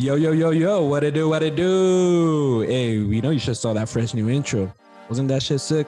Yo, yo, yo, yo, what it do, what it do? Hey, we know you just saw that fresh new intro. Wasn't that shit sick?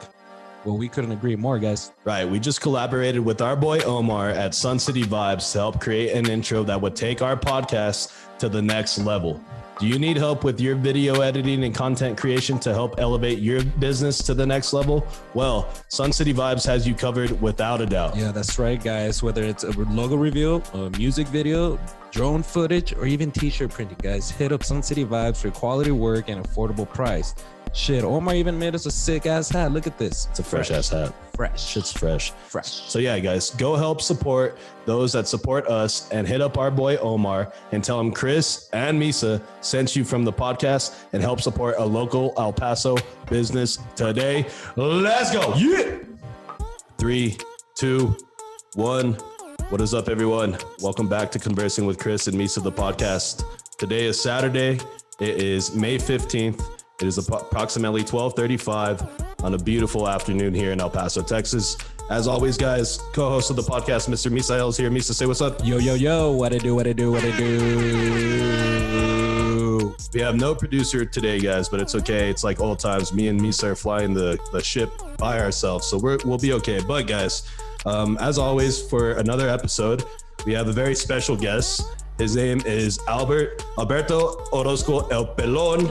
Well, we couldn't agree more, guys. Right, we just collaborated with our boy Omar at Sun City Vibes to help create an intro that would take our podcast to the next level. Do you need help with your video editing and content creation to help elevate your business to the next level? Well, Sun City Vibes has you covered without a doubt. Yeah, that's right, guys. Whether it's a logo reveal, a music video, drone footage, or even t-shirt printing, guys, hit up Sun City Vibes for quality work and affordable price. Shit, Omar even made us a sick ass hat. Look at this. It's a fresh ass hat. Fresh. Shit's fresh. Fresh. So yeah, guys, go help support those that support us and hit up our boy Omar and tell him Chris and Misa sent you from the podcast and help support a local El Paso business today. Let's go. Yeah. 3, 2, 1. What is up, everyone? Welcome back to Conversing with Chris and Misa, the podcast. Today is Saturday. It is May 15th. It is approximately 12:35 on a beautiful afternoon here in El Paso, Texas. As always, guys, co-host of the podcast, Mr. Misael is here. Misa, say what's up. Yo, yo, yo, what it do, what it do, what it do. We have no producer today, guys, but it's okay. It's like old times. Me and Misa are flying the ship by ourselves, so we'll be okay. But guys, as always, for another episode, we have a very special guest. His name is Alberto Orozco, El Pelon.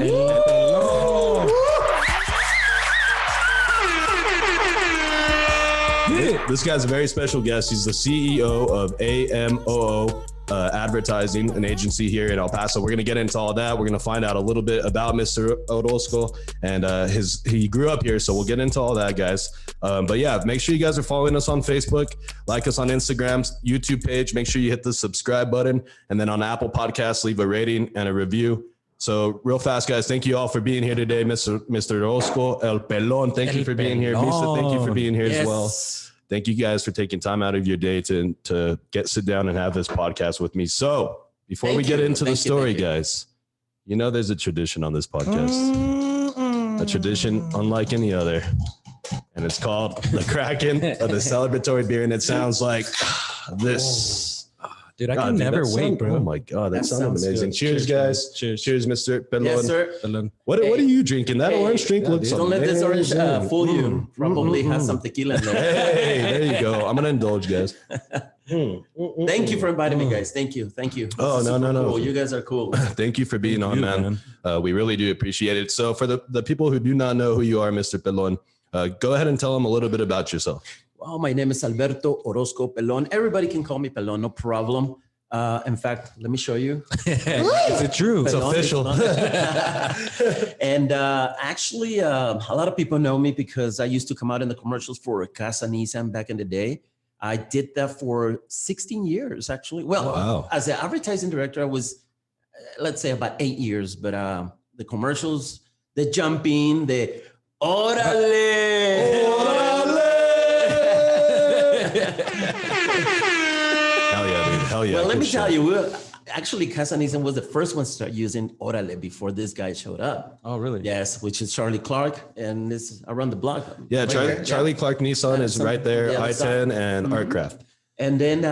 This guy's a very special guest. He's the CEO of AMOO Advertising, an agency here in El Paso. We're going to get into all that. We're going to find out a little bit about Mr. Orozco, and he grew up here, so we'll get into all that, guys. But yeah, make sure you guys are following us on Facebook, like us on Instagram, YouTube page. Make sure you hit the subscribe button, and then on Apple Podcasts, leave a rating and a review. So real fast, guys, thank you all for being here today. Mr. Orozco, El Pelon, thank you for being here. Misa, thank you for being here as well. Thank you guys for taking time out of your day to sit down and have this podcast with me. So before we get into the story, guys, you know there's a tradition on this podcast, a tradition unlike any other, and it's called the Kraken of the celebratory beer, and it sounds like this. Dude, I can never wait, bro. Oh my God, that sounded amazing. Good. Cheers, guys. Cheers, Mr. Pelon. Yes, sir. What are you drinking? That orange drink looks Don't let this orange fool you. Probably has some tequila in there. Hey, there you go. I'm going to indulge, guys. Thank you for inviting me, guys. Thank you. Oh, no. Cool. You guys are cool. Thank you for being on, man. We really do appreciate it. So for the people who do not know who you are, Mr. Pelon, go ahead and tell them a little bit about yourself. Well, my name is Alberto Orozco Pelon. Everybody can call me Pelon, no problem. In fact, let me show you. Is it true? It's official. And actually, a lot of people know me because I used to come out in the commercials for Casa Nissan back in the day. I did that for 16 years, actually. Well, as an advertising director, I was, let's say, about 8 years. But the commercials, the jumping, the Oraleeee. Hell yeah. Well, let me tell you, actually, Casa Nissan was the first one to start using Oraleeee before this guy showed up. Oh, really? Yes, which is Charlie Clark, and it's around the block. Yeah, Charlie Clark Nissan is right there, I-10 and Artcraft. And then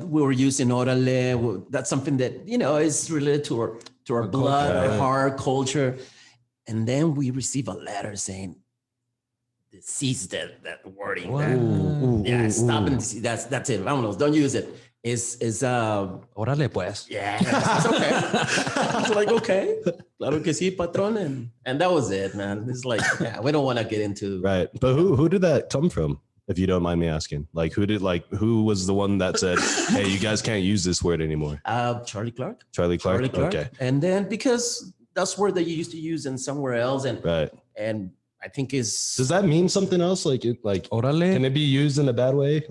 we were using Oraleeee. That's something that, is related to our blood, our heart, culture. And then we receive a letter saying, cease that wording. Stop and that's it. Vámonos, don't use it. Is Órale, pues. Yeah, it's okay. It's like, okay, claro que sí, patrón, and that was it, man. It's like, we don't want to get into right. But who did that come from, if you don't mind me asking? Like, who was the one that said, hey, you guys can't use this word anymore? Charlie Clark. Charlie Clark. Okay. And then because that's word that you used to use in somewhere else, and I think does that mean something else? Like Oraleeee? Can it be used in a bad way?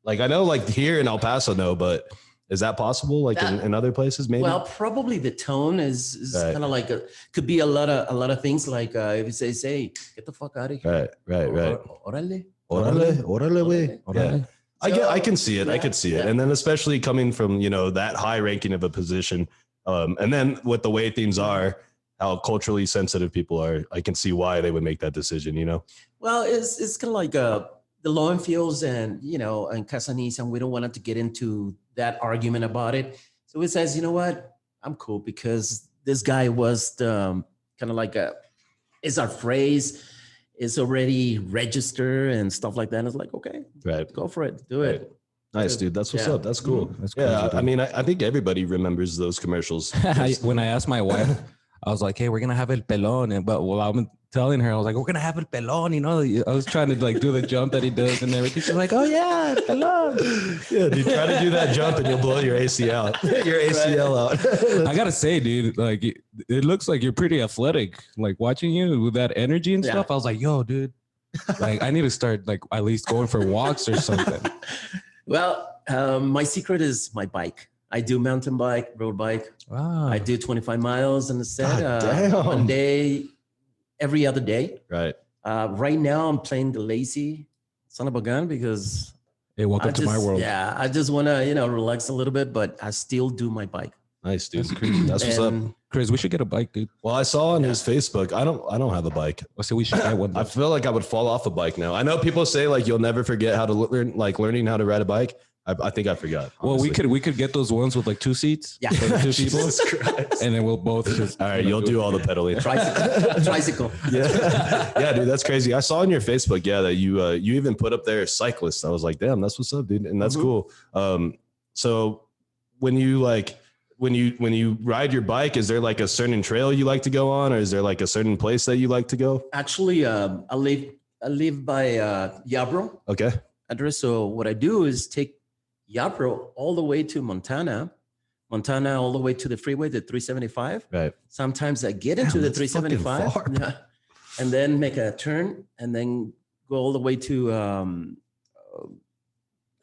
Like I know, like here in El Paso, no, but is that possible? Like in other places, maybe? Well, probably the tone is kind of like could be a lot of things. Like if you say, get the fuck out of here. Right. Oraleeee. Yeah. I can see it. I could see it. And then especially coming from, that high ranking of a position. And then with the way things are, how culturally sensitive people are, I can see why they would make that decision, Well, it's kind of like the law and fields and Casa Nissan, we don't want to get into that argument about it. So it says, you know what? I'm cool because this guy was the kind of like is our phrase is already registered and stuff like that. And it's like, okay, Right. go for it. Do it. Nice, dude. That's what's Yeah. up. That's cool. That's Yeah. crazy, I dude. mean, I think everybody remembers those commercials. When I asked my wife, I was like, "Hey, we're gonna have el pelon," but while I'm telling her, I was like, "We're gonna have el pelon," you know. I was trying to like do the jump that he does and everything. She's like, "Oh yeah, el pelon." Yeah, dude. Try to do that jump and you'll blow your ACL. Your ACL out. I gotta say, dude, like it looks like you're pretty athletic. Like watching you with that energy and stuff, I was like, "Yo, dude, like I need to start like at least going for walks or something." Well, my secret is my bike. I do mountain bike, road bike. Wow. I do 25 miles in the set. God damn. One day, every other day. Right. Right now, I'm playing the lazy son of a gun because Hey, welcome to my world. Yeah, I just want to, relax a little bit, but I still do my bike. Nice, dude. That's crazy. That's what's up. And Chris, we should get a bike, dude. Well, I saw on his Facebook. I don't have a bike. I say we should get one. I feel like I would fall off a bike now. I know people say like you'll never forget how to learn, like learning how to ride a bike. I think I forgot. Well, we could get those ones with like 2 seats. Yeah. For the 2 people, Jesus Christ. and then we'll both just. All right, you'll do all the pedaling. tricycle. Yeah, yeah, dude, that's crazy. I saw on your Facebook, that you even put up there cyclist. I was like, damn, that's what's up, dude, and that's cool. So when you ride your bike, is there like a certain trail you like to go on, or is there like a certain place that you like to go? Actually, I live by Yabro Okay. address. So what I do is take Yabro all the way to Montana all the way to the freeway, the 375. Right. Sometimes I get into the that's fucking 375 far. yeah, and then make a turn and then go all the way to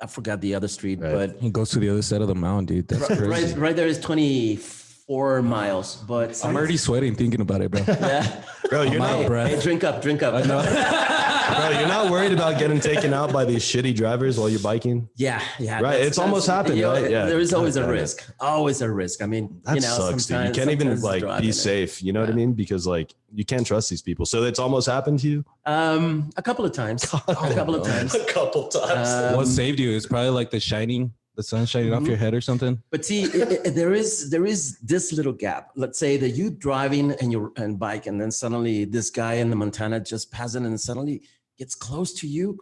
I forgot the other street, Right. but He goes to the other side of the mountain, dude. That's crazy. right there is 24 miles. But I'm already sweating thinking about it, bro. yeah. Bro, you're I'm out of not, breath. Hey, drink up. bro, you're not worried about getting taken out by these shitty drivers while you're biking? Yeah. Right, it's almost happened, right? Yeah. There is always a God damn it. risk. Always a risk. I mean, That sucks, dude. You can't even sometimes like driving be it. safe. You know what I mean? Because like you can't trust these people. So it's almost happened to you? A couple of times. A couple of times. couple times. What saved you is probably like the sun shining off your head or something. But see, there is this little gap. Let's say that you driving and bike, and then suddenly this guy in the Montana just passing, and suddenly gets close to you,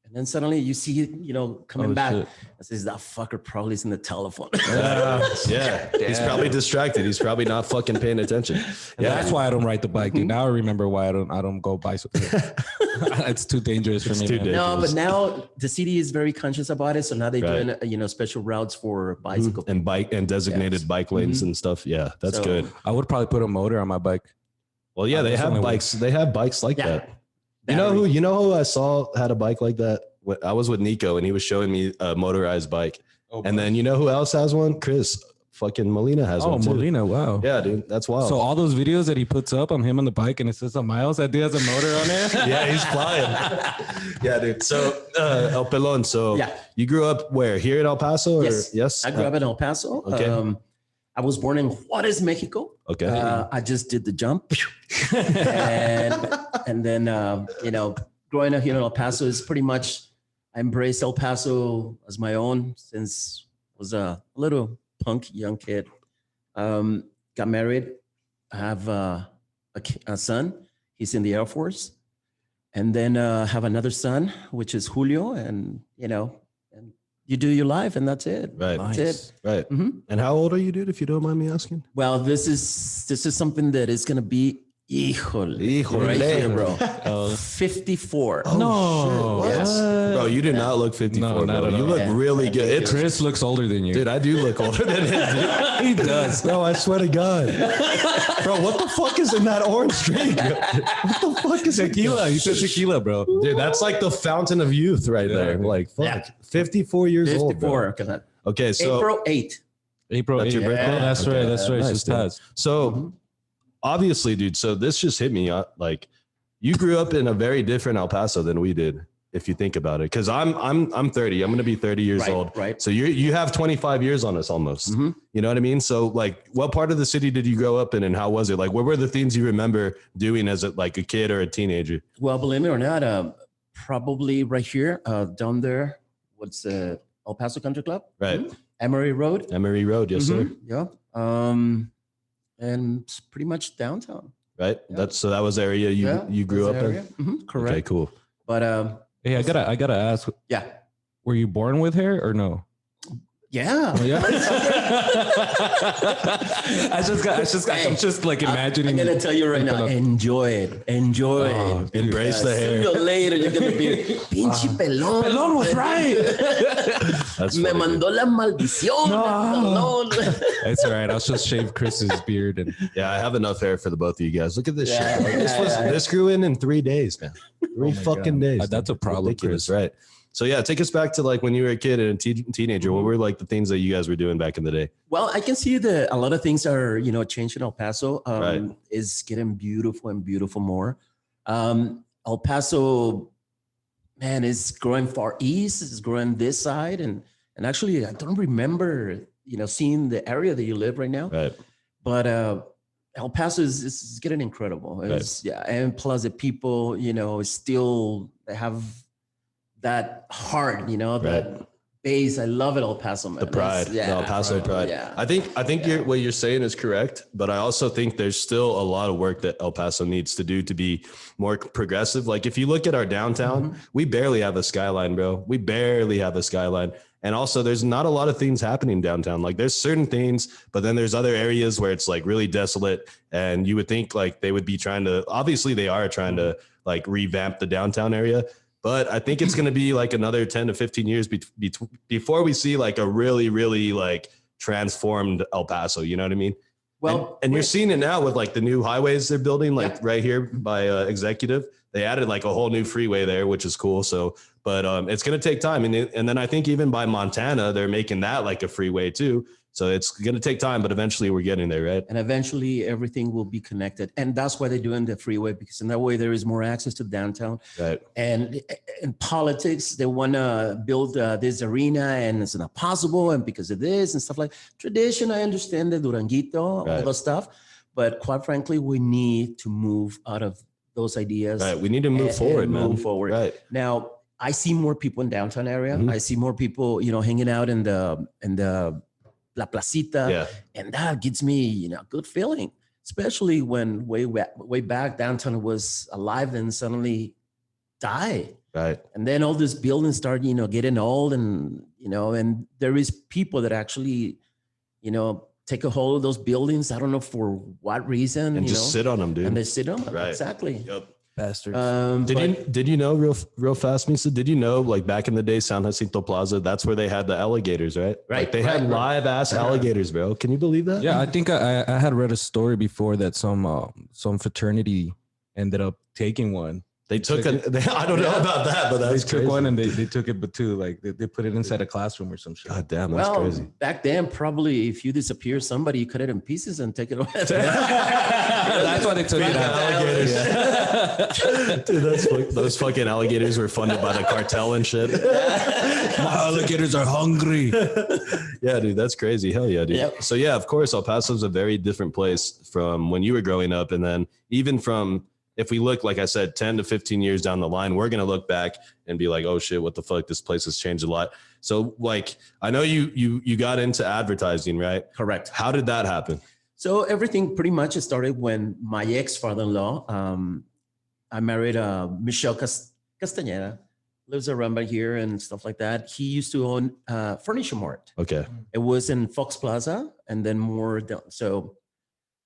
and then suddenly you see it, coming back. Shit. I says that fucker probably is in the telephone. Yeah. He's probably distracted. He's probably not fucking paying attention. Yeah, that's why I don't ride the bike, dude. Now I remember why I don't go bicycle. It's too dangerous for me. too man. dangerous. No, but now the city is very conscious about it. So now they're Right. doing special routes for bicycle. And bike and designated Yes. bike lanes and stuff. Yeah, that's So- good. I would probably put a motor on my bike. Well, yeah, they that's have only one. bikes. They have bikes like Yeah. that. You know who I saw had a bike like that? I was with Nico and he was showing me a motorized bike. And then you know who else has one? Chris fucking Molina has Oh, one too. Molina, wow. Yeah, dude, that's wild. So all those videos that he puts up on him on the bike and it says on Miles, that dude has a motor on it. yeah, he's flying. Yeah, dude. So El Pelon. So Yeah. you grew up where? Here in El Paso? Or? Yes. I grew up in El Paso. Okay. I was born in Juarez, Mexico. Okay. I just did the jump, and then growing up here in El Paso is pretty much I embraced El Paso as my own since I was a little punk young kid. Got married. I have a son. He's in the Air Force, and then have another son, which is Julio, and and you do your life, and that's it. Right. That's Nice. it. Right. Mhm. And how old are you, dude, if you don't mind me asking? Well, this is something that is gonna be híjole, Híjole. right here, bro. 54. No. Shit, Yes. Bro, you do not look 54, No, not bro. at You all. look Yeah. really good. It's, Chris looks older than you. dude, I do look older than him, dude. He does. Bro, I swear to God. Bro, what the fuck is in that orange drink? What the fuck is Tequila. He said tequila, bro. Dude, that's like the fountain of youth right Yeah. there. Like, fuck. Yeah. 54 years old. 54. Bro. Okay, so April 8th. April. That's your 8th. birthday? Oh, that's Okay. right. That's right. Nice, Just dude. passed. So obviously, dude, so this just hit me. Like, you grew up in a very different El Paso than we did, if you think about it. Because I'm 30. I'm going to be 30 years Right, old. right. So you have 25 years on us almost. Mhm. You know what I mean? So like, what part of the city did you grow up in, and how was it? Like, what were the things you remember doing as a kid or a teenager? Well, believe me or not, probably right here, down there, what's El Paso Country Club? Right. Emery Road. Emery Road, yes, sir. Yeah. And it's pretty much downtown. Right. Yeah. So that was the area you grew up in. Correct. Okay, cool. But Hey, I gotta ask. yeah. Were you born with hair or no? Yeah. Oh, yeah. I'm just like imagining. I'm gonna tell you right now, enjoy it. Embrace the hair. Sooner or later, you're gonna be pinche pelon. Pelon was right. That's Me funny, mandó la maldición. No. Pelon. It's all right. I'll just shave Chris's beard and. Yeah, I have enough hair for the both of you guys. Look at this Yeah, shit. Like, this grew in 3 days, man. Three fucking days. That's a problem, Ridiculous, Chris. right? So yeah, take us back to like when you were a kid and a teenager. What were like the things that you guys were doing back in the day? Well, I can see that a lot of things are, changing. El Paso Right. is getting beautiful and beautiful more. El Paso, man, is growing far east. It's growing this side, and actually, I don't remember, seeing the area that you live right now. Right. But El Paso is getting incredible. It's, Yeah, and plus the people, still they have that heart, that base. I love it, El Paso, man. The pride, the El Paso pride. Yeah. I think what you're saying is correct, but I also think there's still a lot of work that El Paso needs to do to be more progressive. Like if you look at our downtown, we barely have a skyline, bro. We barely have a skyline. And also there's not a lot of things happening downtown. Like there's certain things, but then there's other areas where it's like really desolate. And you would think like they would be obviously they are trying to like revamp the downtown area. But I think it's going to be like another 10 to 15 years before we see like a really, really like transformed El Paso. You know what I mean? Well, and you're seeing it now with like the new highways they're building, like right here by Executive. They added like a whole new freeway there, which is cool. So, but it's going to take time. And then I think even by Montana, they're making that like a freeway too. So it's going to take time, but eventually we're getting there, right? And eventually everything will be connected. And that's why they're doing the freeway, because in that way there is more access to downtown. Right. And in politics, they want to build this arena and it's not possible. And because of this and stuff like tradition, I understand the Duranguito, all that stuff. But quite frankly, we need to move out of those ideas. Right. We need to move forward, man. Move forward. Right. Now, I see more people in downtown area. I see more people, hanging out in the La Placita, and that gives me, a good feeling, especially when way back downtown was alive and suddenly died. Right. And then all these buildings start, getting old and, and there is people that actually, take a hold of those buildings. I don't know for what reason. And just sit on them, dude. And they sit on them. Right. Exactly. Yep. Bastards. Did you know real fast, Misa? Did you know like back in the day, San Jacinto Plaza, that's where they had the alligators, right? Right. Like, they had live ass alligators, bro. Can you believe that? Yeah, I think I had read a story before that some fraternity ended up taking one. They took I don't know about that, but that's they crazy. took one and they took it, but too like they put it inside a classroom or some shit. God damn, that's crazy. Back then, probably if you disappear, somebody cut it in pieces and take it away. That's why they took it out. Dude, those fucking alligators were funded by the cartel and shit. My alligators are hungry. Yeah, dude, that's crazy. Hell yeah, dude. Yep. So yeah, of course, El Paso's a very different place from when you were growing up, and then even from. If we look, like I said, 10 to 15 years down the line, we're going to look back and be like, oh shit, what the fuck? This place has changed a lot. So like, I know you got into advertising, right? Correct. How did that happen? So everything pretty much started when my ex-father-in-law, I married Michelle Castañeda, lives around by here and stuff like that. He used to own Furniture Mart. Okay. It was in Fox Plaza and then more down. So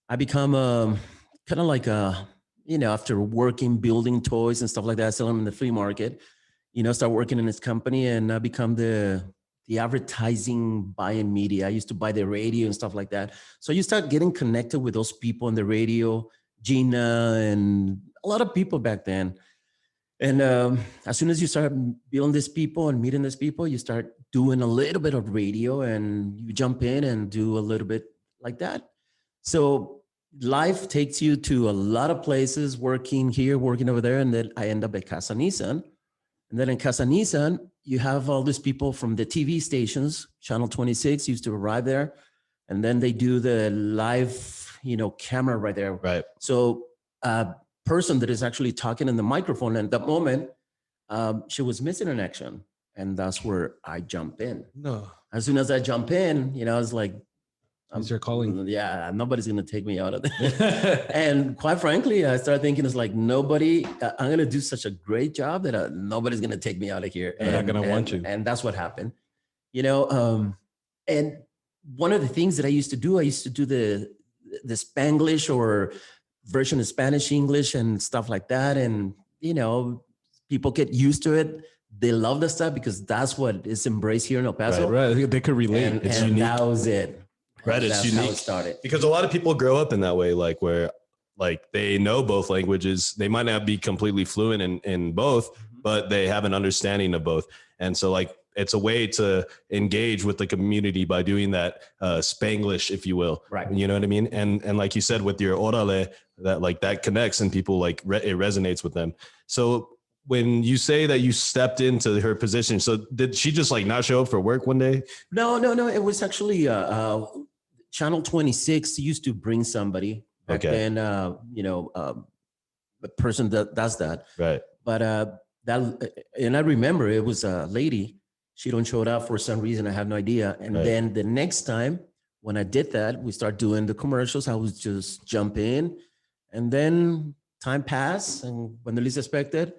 I become kind of like after working, building toys and stuff like that, selling them in the flea market, start working in this company and I become the advertising buying media. I used to buy the radio and stuff like that. So you start getting connected with those people on the radio, Gina and a lot of people back then. And as soon as you start building these people and meeting these people, you start doing a little bit of radio and you jump in and do a little bit like that. So life takes you to a lot of places, working here, working over there. And then I end up at Casa Nissan. And then in Casa Nissan, you have all these people from the TV stations, Channel 26 used to arrive there. And then they do the live, camera right there. Right. So a person that is actually talking in the microphone at that moment, she was missing in action. And that's where I jump in. No, As soon as I jump in, I was like, it's your calling. yeah, nobody's going to take me out of there. And quite frankly, I started thinking, it's like, I'm going to do such a great job that nobody's going to take me out of here. They're not going to want you. And that's what happened, and one of the things that I used to do the Spanglish or version of Spanish English and stuff like that. And, people get used to it. They love the stuff because that's what is embraced here in El Paso. Right. They could relate. It's unique. That was it. Right. It's unique. How it started. Because a lot of people grow up in that way, like where like they know both languages. They might not be completely fluent in both, but they have an understanding of both. And so like, it's a way to engage with the community by doing that Spanglish, if you will. Right. You know what I mean? And like you said, with your Oraleeee, that connects and people it resonates with them. So when you say that you stepped into her position, so did she just like not show up for work one day? No. It was actually Channel 26 used to bring somebody back then, the person that does that. Right. But and I remember it was a lady. She don't show up for some reason. I have no idea. And then the next time when I did that, we start doing the commercials. I was just jump in, and then time passed. And when the least expected,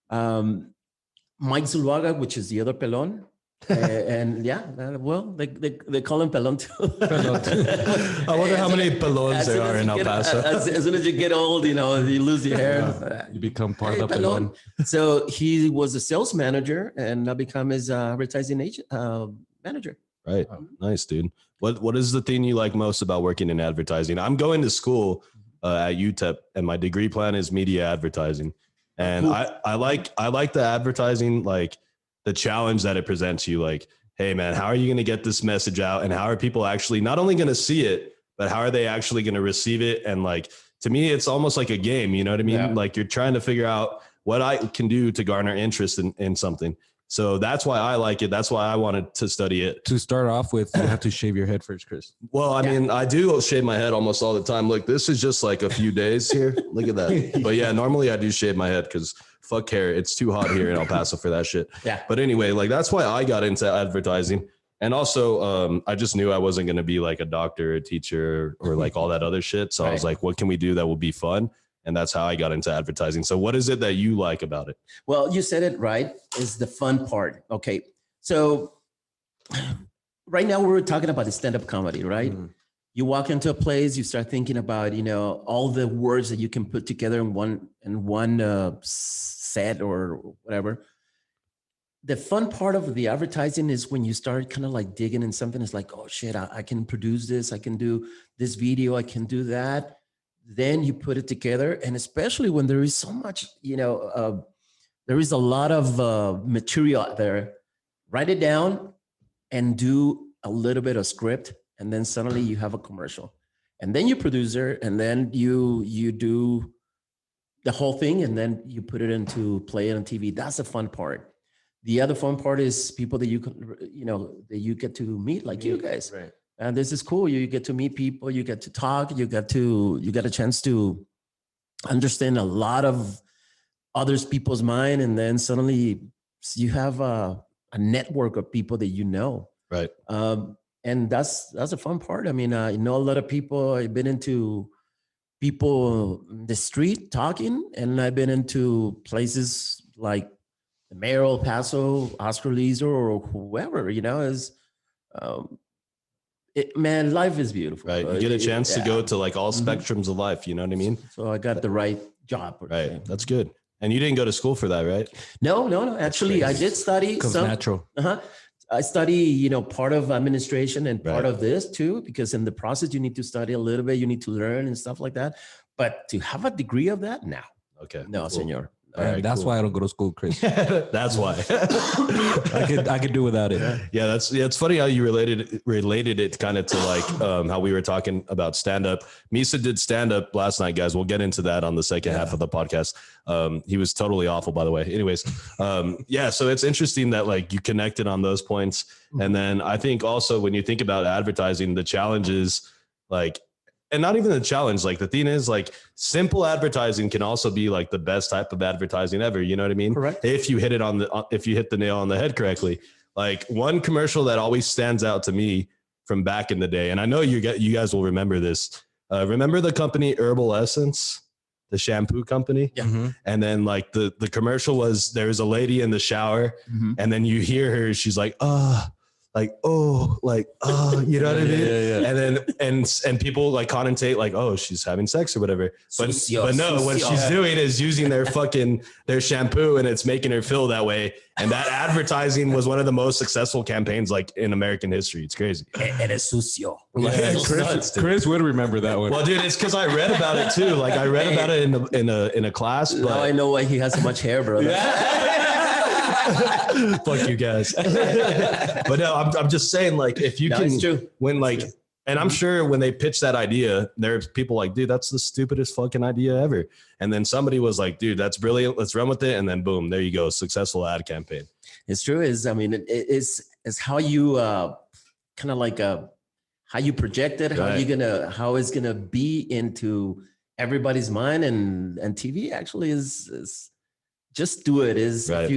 Mike Zuluaga, which is the other Pelon. And they call him Pelon too. I wonder how many Pelons there are in El Paso. As soon as you get old, you lose your hair. You become part of the Pelon. So he was a sales manager, and I become his advertising agent manager. Right. Nice, dude. What is the thing you like most about working in advertising? I'm going to school at UTEP, and my degree plan is media advertising. And I like the advertising, like the challenge that it presents you. Like, hey man, how are you going to get this message out? And how are people actually not only going to see it, but how are they actually going to receive it? And like, to me, it's almost like a game, you know what I mean? Yeah. Like you're trying to figure out what I can do to garner interest in something. So that's why I like it. That's why I wanted to study it. To start off with, you have to shave your head first, Chris. Well, I mean, I do shave my head almost all the time. Look, this is just like a few days here. Look at that. But yeah, normally I do shave my head because fuck hair. It's too hot here in El Paso for that shit. Yeah. But anyway, like that's why I got into advertising. And also, I just knew I wasn't going to be like a doctor, a teacher, or like all that other shit. So I was like, what can we do that will be fun? And that's how I got into advertising. So what is it that you like about it? Well, you said it right, is the fun part. Okay. So right now we're talking about the stand-up comedy, right? Mm-hmm. You walk into a place, you start thinking about, all the words that you can put together in one set or whatever. The fun part of the advertising is when you start kind of like digging in something. It's like, oh shit, I can produce this. I can do this video. I can do that. Then you put it together. And especially when there is so much, there is a lot of material out there, write it down and do a little bit of script. And then suddenly you have a commercial, and then you producer, and then you do the whole thing. And then you put it into play it on TV. That's the fun part. The other fun part is people that that you get to meet, like you guys. Right. And this is cool. You get to meet people, you get to talk, you get a chance to understand a lot of others people's mind. And then suddenly you have a network of people that you know. Right. And that's a fun part. I mean, I know a lot of people. I've been into people in the street talking, and I've been into places like the mayor of El Paso, Oscar Leeser, or whoever, is, man, life is beautiful. Right. You get a chance to go to like all spectrums of life. You know what I mean? So I got the right job. Right. That's good. And you didn't go to school for that, right? No. Actually, I did study some natural. I study, part of administration and part of this too, because in the process, you need to study a little bit, you need to learn and stuff like that. But to have a degree of that, no. Okay. No, cool. Senor. That's why I don't go to school, Chris. That's why. I could do without it. Yeah, it's funny how you related it kind of to like how we were talking about stand-up. Misa did stand-up last night, guys. We'll get into that on the second half of the podcast. He was totally awful, by the way. Anyways, so it's interesting that like you connected on those points. And then I think also when you think about advertising, the challenge is like and not even the challenge. Like the thing is, like simple advertising can also be like the best type of advertising ever. You know what I mean? Correct. If you hit the nail on the head correctly. Like one commercial that always stands out to me from back in the day, and I know you guys will remember this. Remember the company Herbal Essence, the shampoo company? Yeah. Mm-hmm. And then like the commercial was there's a lady in the shower, and then you hear her, she's like, you know what I mean? Yeah. And then and people like connotate like, oh, she's having sex or whatever. But no, what she's doing is using their shampoo, and it's making her feel that way. And that advertising was one of the most successful campaigns like in American history. It's crazy. Eres sucio. Yeah, Chris would remember that one. Well, dude, it's because I read about it too. Like I read about it in a class. But now I know why he has so much hair, brother. Fuck you guys. But no, I'm just saying, like, if you can, when like, and I'm sure when they pitched that idea, there's people like, dude, that's the stupidest fucking idea ever. And then somebody was like, dude, that's brilliant. Let's run with it. And then boom, there you go. Successful ad campaign. It's true. It's how you kind of like how you project it, how it's gonna be into everybody's mind, and TV actually is just do it. Right.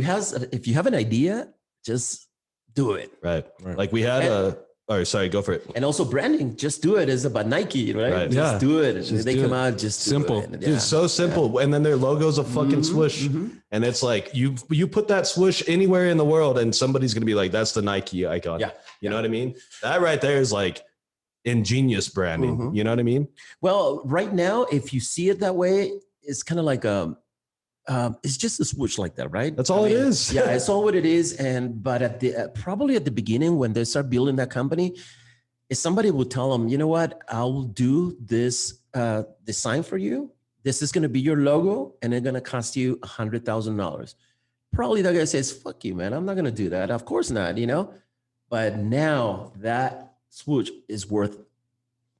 If you have an idea, just do it. Right. Like we had sorry, go for it. And also branding, just do it is about Nike, right? Just do it. Just they come out, just simple. Do it. Dude, so simple. And then their logo's a fucking swoosh. And it's like you put that swoosh anywhere in the world and somebody's gonna be like, that's the Nike icon. Yeah. You know what I mean? That right there is like ingenious branding. You know what I mean? Well, right now, if you see it that way, it's kind of like it's just a swoosh like that, right? That's all it is. Yeah, it's all what it is. But at the probably at the beginning when they start building that company, if somebody would tell them, you know what, I'll do this design for you. This is going to be your logo, and it's going to cost you $100,000. Probably that guy says, "Fuck you, man! I'm not going to do that." Of course not, you know. But now that swoosh is worth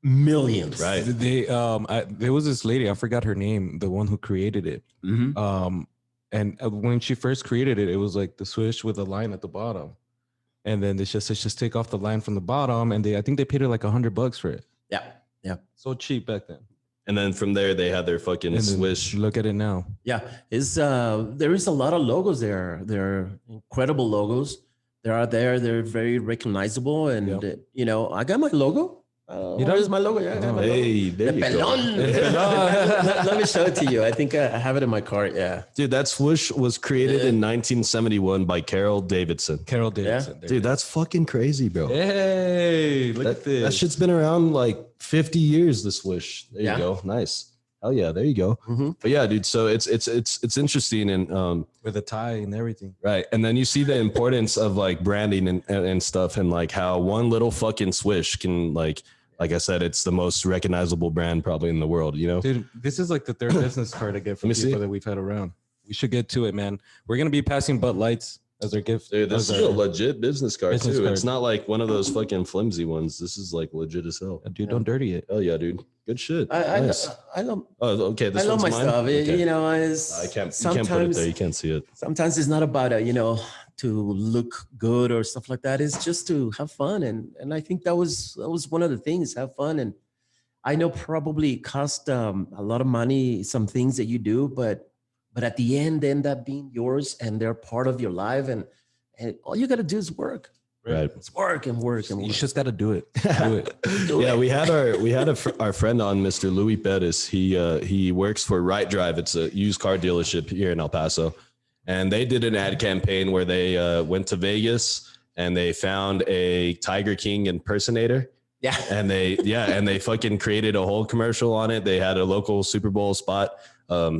millions. Right. There was this lady, I forgot her name, the one who created it. And when she first created it, it was like the swoosh with a line at the bottom. And then they just take off the line from the bottom, and I think they paid her like $100 for it. Yeah. So cheap back then. And then from there they had their fucking swish. Look at it now. Yeah. There is a lot of logos there. They're incredible logos. They're out there. They're very recognizable. And you know, I got my logo. Here's my logo. Yeah, hey, there the you Pelon. go. Let me show it to you. I think I have it in my cart. Yeah, dude, that swoosh was created in 1971 by Carol Davidson. Dude, that's fucking crazy, bro. Hey, look at this. That shit's been around like 50 years. The swoosh. There you go. Nice. Hell yeah, there you go. But yeah, dude. So it's interesting, and with a tie and everything, right? And then you see the importance of like branding and stuff, and like how one little fucking swish can like I said, it's the most recognizable brand probably in the world. You know, dude. This is like the third business card I get from people that we've had around. We should get to it, man. We're gonna be passing Bud Lights as our gift. Dude, this is a legit business card too. It's not like one of those fucking flimsy ones. This is like legit as hell. Dude, don't dirty it. Oh yeah, dude. Good shit. Nice. I love. Oh, okay. I love my mine? stuff. Okay. You know, You can't put it there. You can't see it. Sometimes it's not about to look good or stuff like that. It's just to have fun, and I think that was one of the things. Have fun, and I know probably it cost a lot of money. Some things that you do, but at the end, they end up being yours, and they're part of your life, and all you got to do is work. Right. It's work and work and work. You just got to do it. Do it. Yeah, we had our friend on, Mr. Louis Bettis. He works for Right Drive. It's a used car dealership here in El Paso, and they did an ad campaign where they went to Vegas and they found a Tiger King impersonator. Yeah. And they fucking created a whole commercial on it. They had a local Super Bowl spot.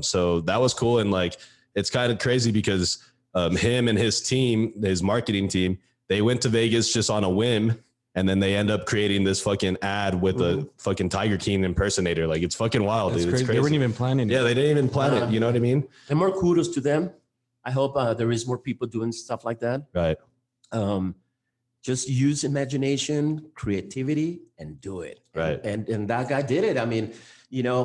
So that was cool, and like it's kind of crazy because him and his team, his marketing team, they went to Vegas just on a whim, and then they end up creating this fucking ad with a fucking Tiger King impersonator. Like it's fucking wild, dude. It's crazy. They weren't even planning it. Yeah, they didn't even plan it. You know what I mean? And more kudos to them. I hope there is more people doing stuff like that. Right. Just use imagination, creativity, and do it. Right. And that guy did it. I mean,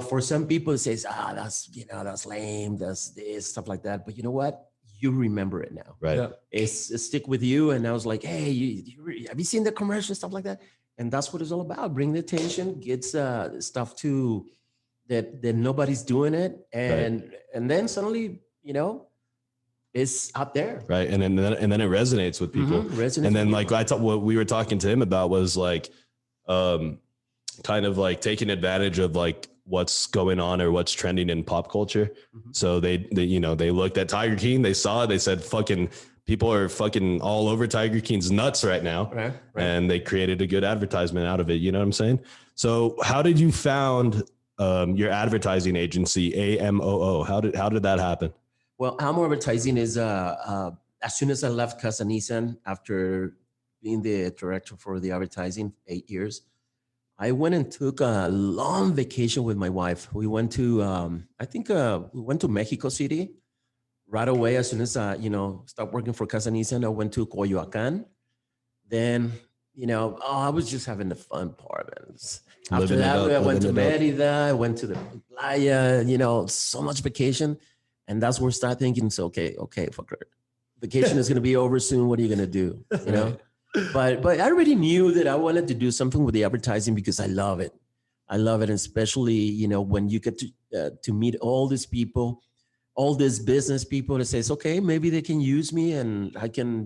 for some people it says, that's lame, that's this, stuff like that. But you know what? You remember it now. Right. Yeah. It's stick with you. And I was like, hey, have you seen the commercial, stuff like that? And that's what it's all about. Bring the attention, gets stuff to that nobody's doing it. And then suddenly, it's out there. Right. And then it resonates with people. And then like I thought what we were talking to him about was like kind of like taking advantage of like what's going on or what's trending in pop culture. So they looked at Tiger King, they saw it, they said fucking people are fucking all over Tiger King's nuts right now. Right. And they created a good advertisement out of it. You know what I'm saying? So how did you found your advertising agency, AMOO? How did that happen? Well, Amo Advertising is as soon as I left Casa Nissan after being the director for the advertising 8 years, I went and took a long vacation with my wife. We went to we went to Mexico City right away. As soon as stopped working for Casa Nissan, I went to Coyoacán. Then I was just having the fun part. After that, I went to Mérida. I went to the playa. So much vacation. And that's where I started thinking, so, okay, fucker, vacation is going to be over soon. What are you going to do? But I already knew that I wanted to do something with the advertising because I love it. And especially, when you get to meet all these people, all these business people that says, okay, maybe they can use me and I can,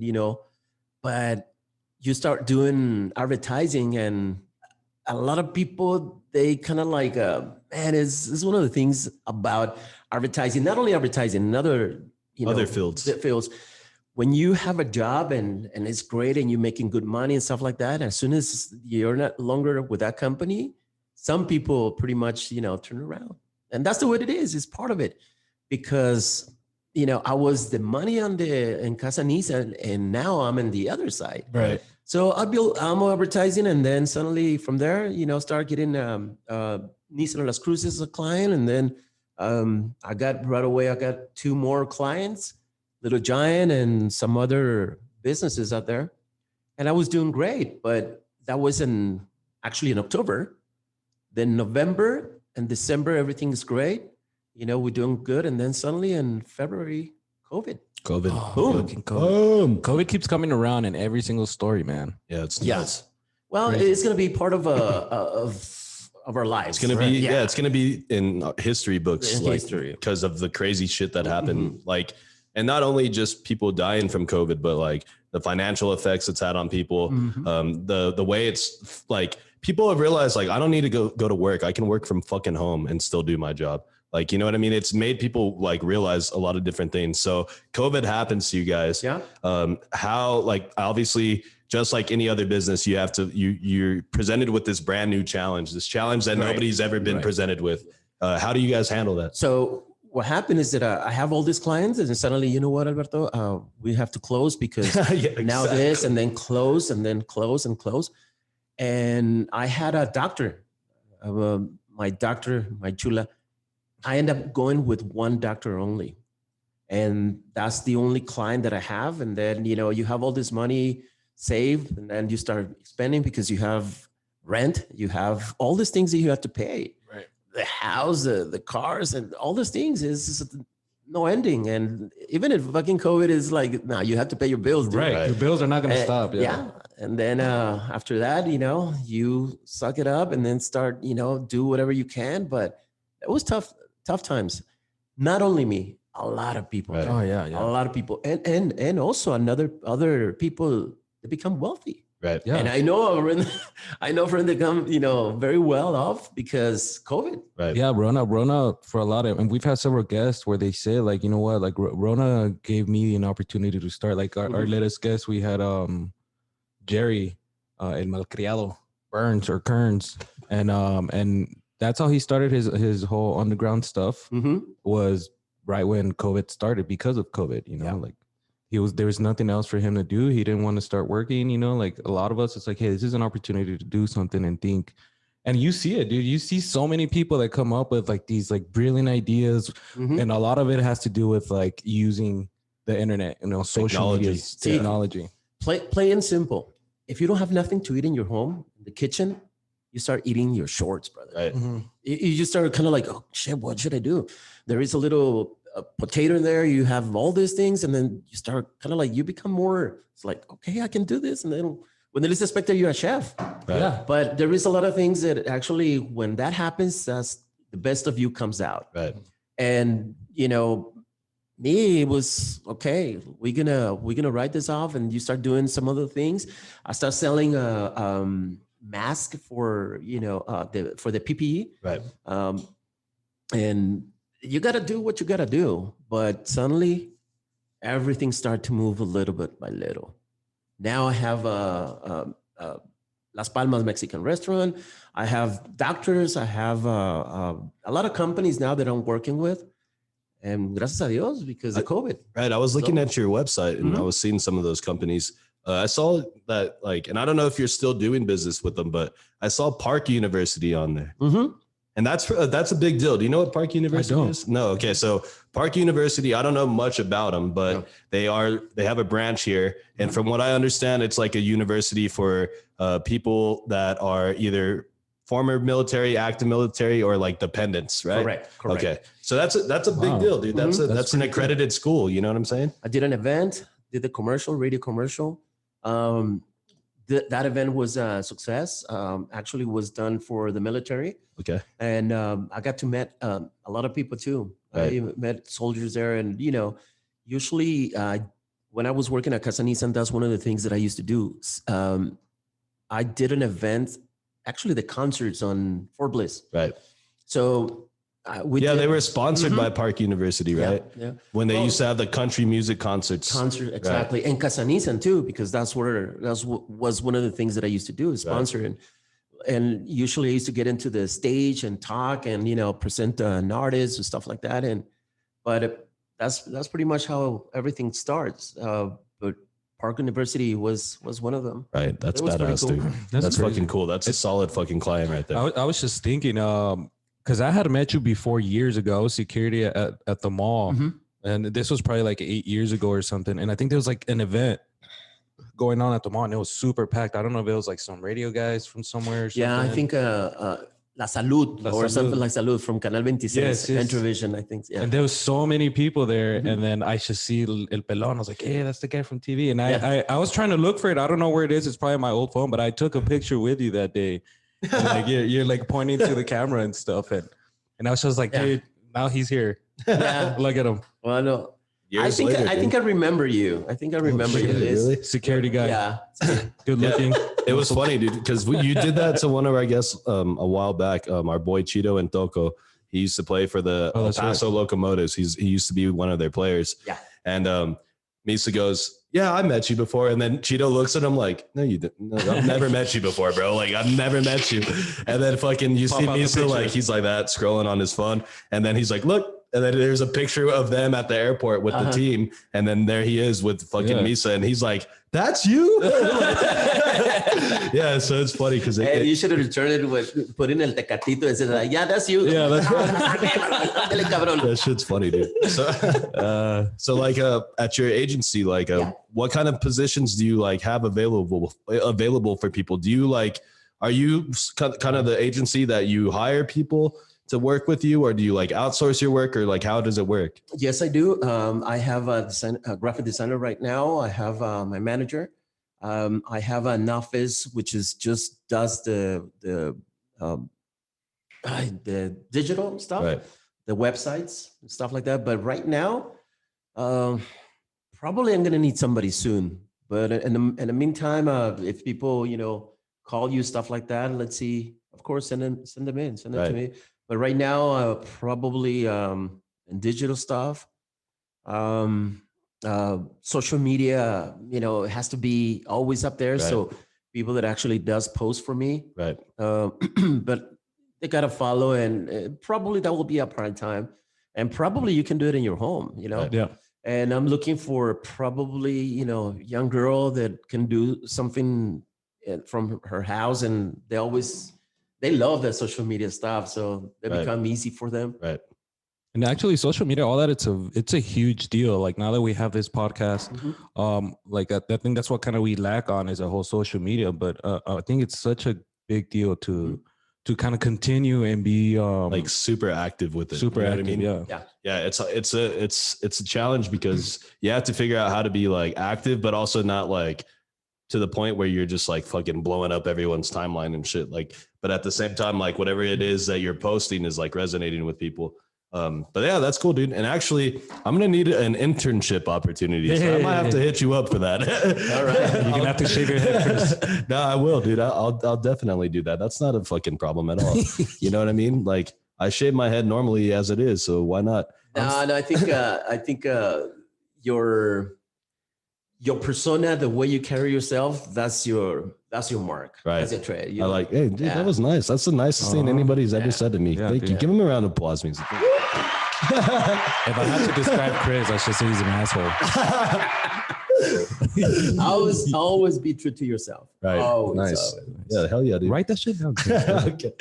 but you start doing advertising and a lot of people, they kind of like, man, it's one of the things about advertising, not only advertising, other fields. When you have a job and it's great and you're making good money and stuff like that, as soon as you're not longer with that company, some people pretty much, turn around. And that's the way it is. It's part of it. Because, I was the money in Casa Nissan and now I'm in the other side. Right. So I built Amo Advertising and then suddenly from there, start getting Nissan Las Cruces as a client. And then I got 2 more clients, Little Giant and some other businesses out there. And I was doing great, but that was actually in October. Then November and December, everything is great. We're doing good. And then suddenly in February, COVID. Oh, Boom. Boom. COVID keeps coming around in every single story, man. Yeah, it's nuts. Well, it's going to be part of our lives. It's going to be, it's going to be in history books, because of the crazy shit that happened. Like, and not only just people dying from COVID, but like the financial effects it's had on people. The way it's like, people have realized like, I don't need to go to work. I can work from fucking home and still do my job. Like, you know what I mean? It's made people like realize a lot of different things. So COVID happens to you guys. Yeah. How, like, obviously just like any other business, you have to, you're presented with this brand new challenge, that nobody's ever been presented with. How do you guys handle that? So what happened is that I have all these clients and suddenly, you know what, Alberto, we have to close because now this and then close and then close and close. And I had a doctor, my chula, I end up going with one doctor only. And that's the only client that I have. And then, you have all this money saved and then you start spending because you have rent, you have all these things that you have to pay. Right. The house, the cars and all these things is no ending. And even if fucking COVID is like, now you have to pay your bills. Dude. Right. Your bills are not going to stop. Yeah. And then after that, you suck it up and then start, do whatever you can. But it was tough times. Not only me, a lot of people. Right. Oh yeah. A lot of people. And also other people that become wealthy. Right. Yeah. And I know friends that come, very well off because COVID. Right. Yeah. Rona for a lot of, and we've had several guests where they say like, you know what, like Rona gave me an opportunity to start. Like our latest guest, we had Jerry El Malcriado Kearns. And that's how he started his whole underground stuff was right when COVID started because of COVID, like there was nothing else for him to do. He didn't want to start working, like a lot of us, it's like, hey, this is an opportunity to do something and think. And you see it, dude. You see so many people that come up with like these like brilliant ideas. And a lot of it has to do with like using the internet, social media, technology. Plain and simple. If you don't have nothing to eat in your home, in the kitchen, you start eating your shorts, brother. Right. You just start kind of like, oh shit, what should I do? There is a little potato in there. You have all these things. And then you start kind of like, you become more, it's like, okay, I can do this. And then when the least expected, you're a chef. Right. Yeah. But there is a lot of things that actually, when that happens, that's the best of you comes out. Right. And me, it was okay. We're gonna write this off, and you start doing some other things. I start selling a mask for for the PPE. Right. And you got to do what you got to do. But suddenly, everything started to move a little bit by little. Now I have a Las Palmas Mexican restaurant. I have doctors. I have a lot of companies now that I'm working with. And gracias a Dios, because of COVID. Right. I was looking at your website and I was seeing some of those companies. I saw that, like, and I don't know if you're still doing business with them, but I saw Park University on there. Mm-hmm. And that's a big deal. Do you know what Park University is? No. Okay. So Park University, I don't know much about them, but they have a branch here. And from what I understand, it's like a university for people that are either former military, active military, or like dependents, right? Correct. Okay. So that's a big deal, dude. That's an accredited school. You know what I'm saying? I did an event, did the radio commercial. That event was a success. Actually was done for the military. Okay. And I got to meet a lot of people too. Right. I met soldiers there. And, usually when I was working at Casa Nissan, that's one of the things that I used to do. I did an event, actually the concerts on Fort Bliss. Right. So they were sponsored by Park University, right? Yeah. When they used to have the country music concerts. Exactly. Right. And Casa Nissan too, because that was one of the things that I used to do, is sponsor. Right. And usually I used to get into the stage and talk and, present an artist and stuff like that. But that's pretty much how everything starts. But Park University was one of them. Right. That's badass, cool. dude. That's fucking cool. That's a solid fucking client right there. I was just thinking, because I had met you before years ago, security at the mall. Mm-hmm. And this was probably like 8 years ago or something. And I think there was like an event going on at the mall and it was super packed. I don't know if it was like some radio guys from somewhere or something. Yeah, I think La Salud something like Salud from Canal 26, yes. Entravision, I think. Yeah. And there was so many people there. Mm-hmm. And then I should see El Pelon. I was like, hey, that's the guy from TV. And I was trying to look for it. I don't know where it is. It's probably my old phone, but I took a picture with you that day. And like you're like pointing to the camera and stuff. And I was just like, hey, now he's here. Yeah. Look at him. Well, no. I think I remember you. I think I remember you. Really? Security guy. Yeah. Good looking. It was funny, dude, because you did that to one of our guests a while back. Our boy Cheeto and Toko. He used to play for the El Paso Locomotives. He used to be one of their players. Yeah. And Misa goes, yeah, I met you before. And then Cheeto looks at him like, no, you didn't. No, I've never met you before, bro. Like, I've never met you. And then fucking you see Misa like, he's like that scrolling on his phone. And then he's like, look. And then there's a picture of them at the airport with the team. And then there he is with fucking Misa. And he's like, that's you? Yeah, so it's funny because you should have returned it with put in el tecatito and said, like, yeah, that's you. Yeah, that's that shit's funny, dude. So like at your agency, like what kind of positions do you like have available for people? Do you like, are you kind of the agency that you hire people to work with you, or do you like outsource your work, or like how does it work? Yes, I do. I have a graphic designer right now. I have my manager. I have an office which is just does the digital stuff, right. The websites and stuff like that. But right now, probably I'm gonna need somebody soon. But in the meantime, if people call you stuff like that, let's see. Of course, send them in, send them to me. But right now, probably in digital stuff, social media, it has to be always up there. Right. So people that actually does post for me, right? But they gotta follow, and probably that will be a prime time, and probably you can do it in your home, Right. Yeah. And I'm looking for probably young girl that can do something from her house, and they love that social media stuff, so they become easy for them. Right. And actually, social media, all that, it's a huge deal. Like now that we have this podcast, like I think that's what kind of we lack on is a whole social media. But I think it's such a big deal to kind of continue and be like super active with it. Super active, I mean? Yeah. It's a challenge because you have to figure out how to be like active, but also not like to the point where you're just like fucking blowing up everyone's timeline and shit. Like, but at the same time, like whatever it is that you're posting is like resonating with people. But yeah, that's cool, dude. And actually, I'm gonna need an internship opportunity. So I might have to hit you up for that. All right, You're gonna have to shave your head first. No, I will, dude. I'll definitely do that. That's not a fucking problem at all. You know what I mean? Like I shave my head normally as it is, so why not? No, I think your persona, the way you carry yourself, that's your mark. Right. That's your trait. I like, hey, dude, that was nice. That's the nicest thing anybody's ever said to me. Yeah, Thank you. Give him a round of applause, music. If I had to describe Chris, I should say he's an asshole. Always be true to yourself. Right. Always, Nice. always. Yeah, hell yeah, dude. Write that shit down. Okay.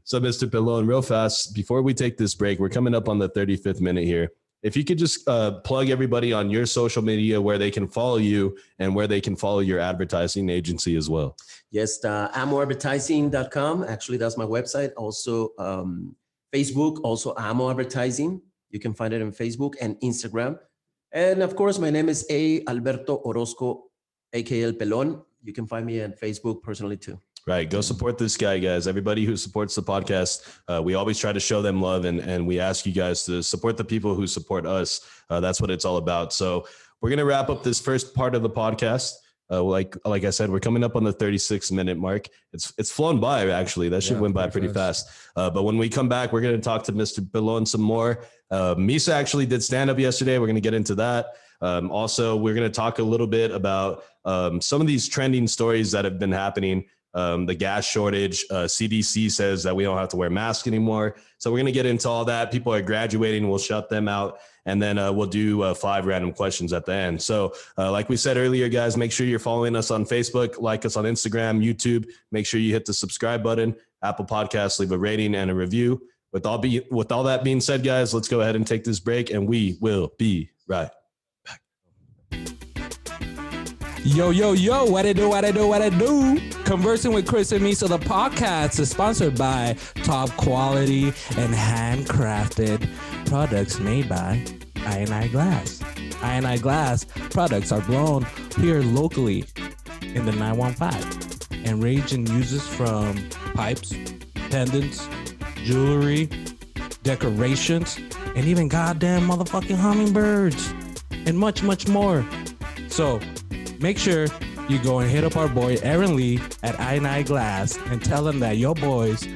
So, Mr. Pelon, real fast, before we take this break, we're coming up on the 35th minute here. If you could just plug everybody on your social media where they can follow you and where they can follow your advertising agency as well. Yes, amoadvertising.com. Actually, that's my website. Also, Facebook, also Amo Advertising. You can find it on Facebook and Instagram. And of course, my name is Alberto Orozco, aka Pelon. You can find me on Facebook personally too. Right. Go support this guy, guys. Everybody who supports the podcast, we always try to show them love, and we ask you guys to support the people who support us. That's what it's all about. So we're going to wrap up this first part of the podcast. Like I said, we're coming up on the 36-minute mark. It's flown by, actually. That shit went by pretty fast. But when we come back, we're going to talk to Mr. Pelon some more. Misa actually did stand-up yesterday. We're going to get into that. Also, we're going to talk a little bit about some of these trending stories that have been happening. The gas shortage, CDC says that we don't have to wear masks anymore. So we're going to get into all that. People are graduating. We'll shut them out. And then we'll do 5 random questions at the end. So like we said earlier, guys, make sure you're following us on Facebook, like us on Instagram, YouTube. Make sure you hit the subscribe button, Apple Podcasts, leave a rating and a review. With all that being said, guys, let's go ahead and take this break, and we will be right back. Yo, what it do? Conversing with Chris and Misa, the podcast is sponsored by top quality and handcrafted products made by I&I Glass. I&I Glass products are blown here locally in the 915 and range in uses from pipes, pendants, jewelry, decorations, and even goddamn motherfucking hummingbirds, and much, much more. So make sure you go and hit up our boy Aaron Lee at I&I Glass and tell him that your boys,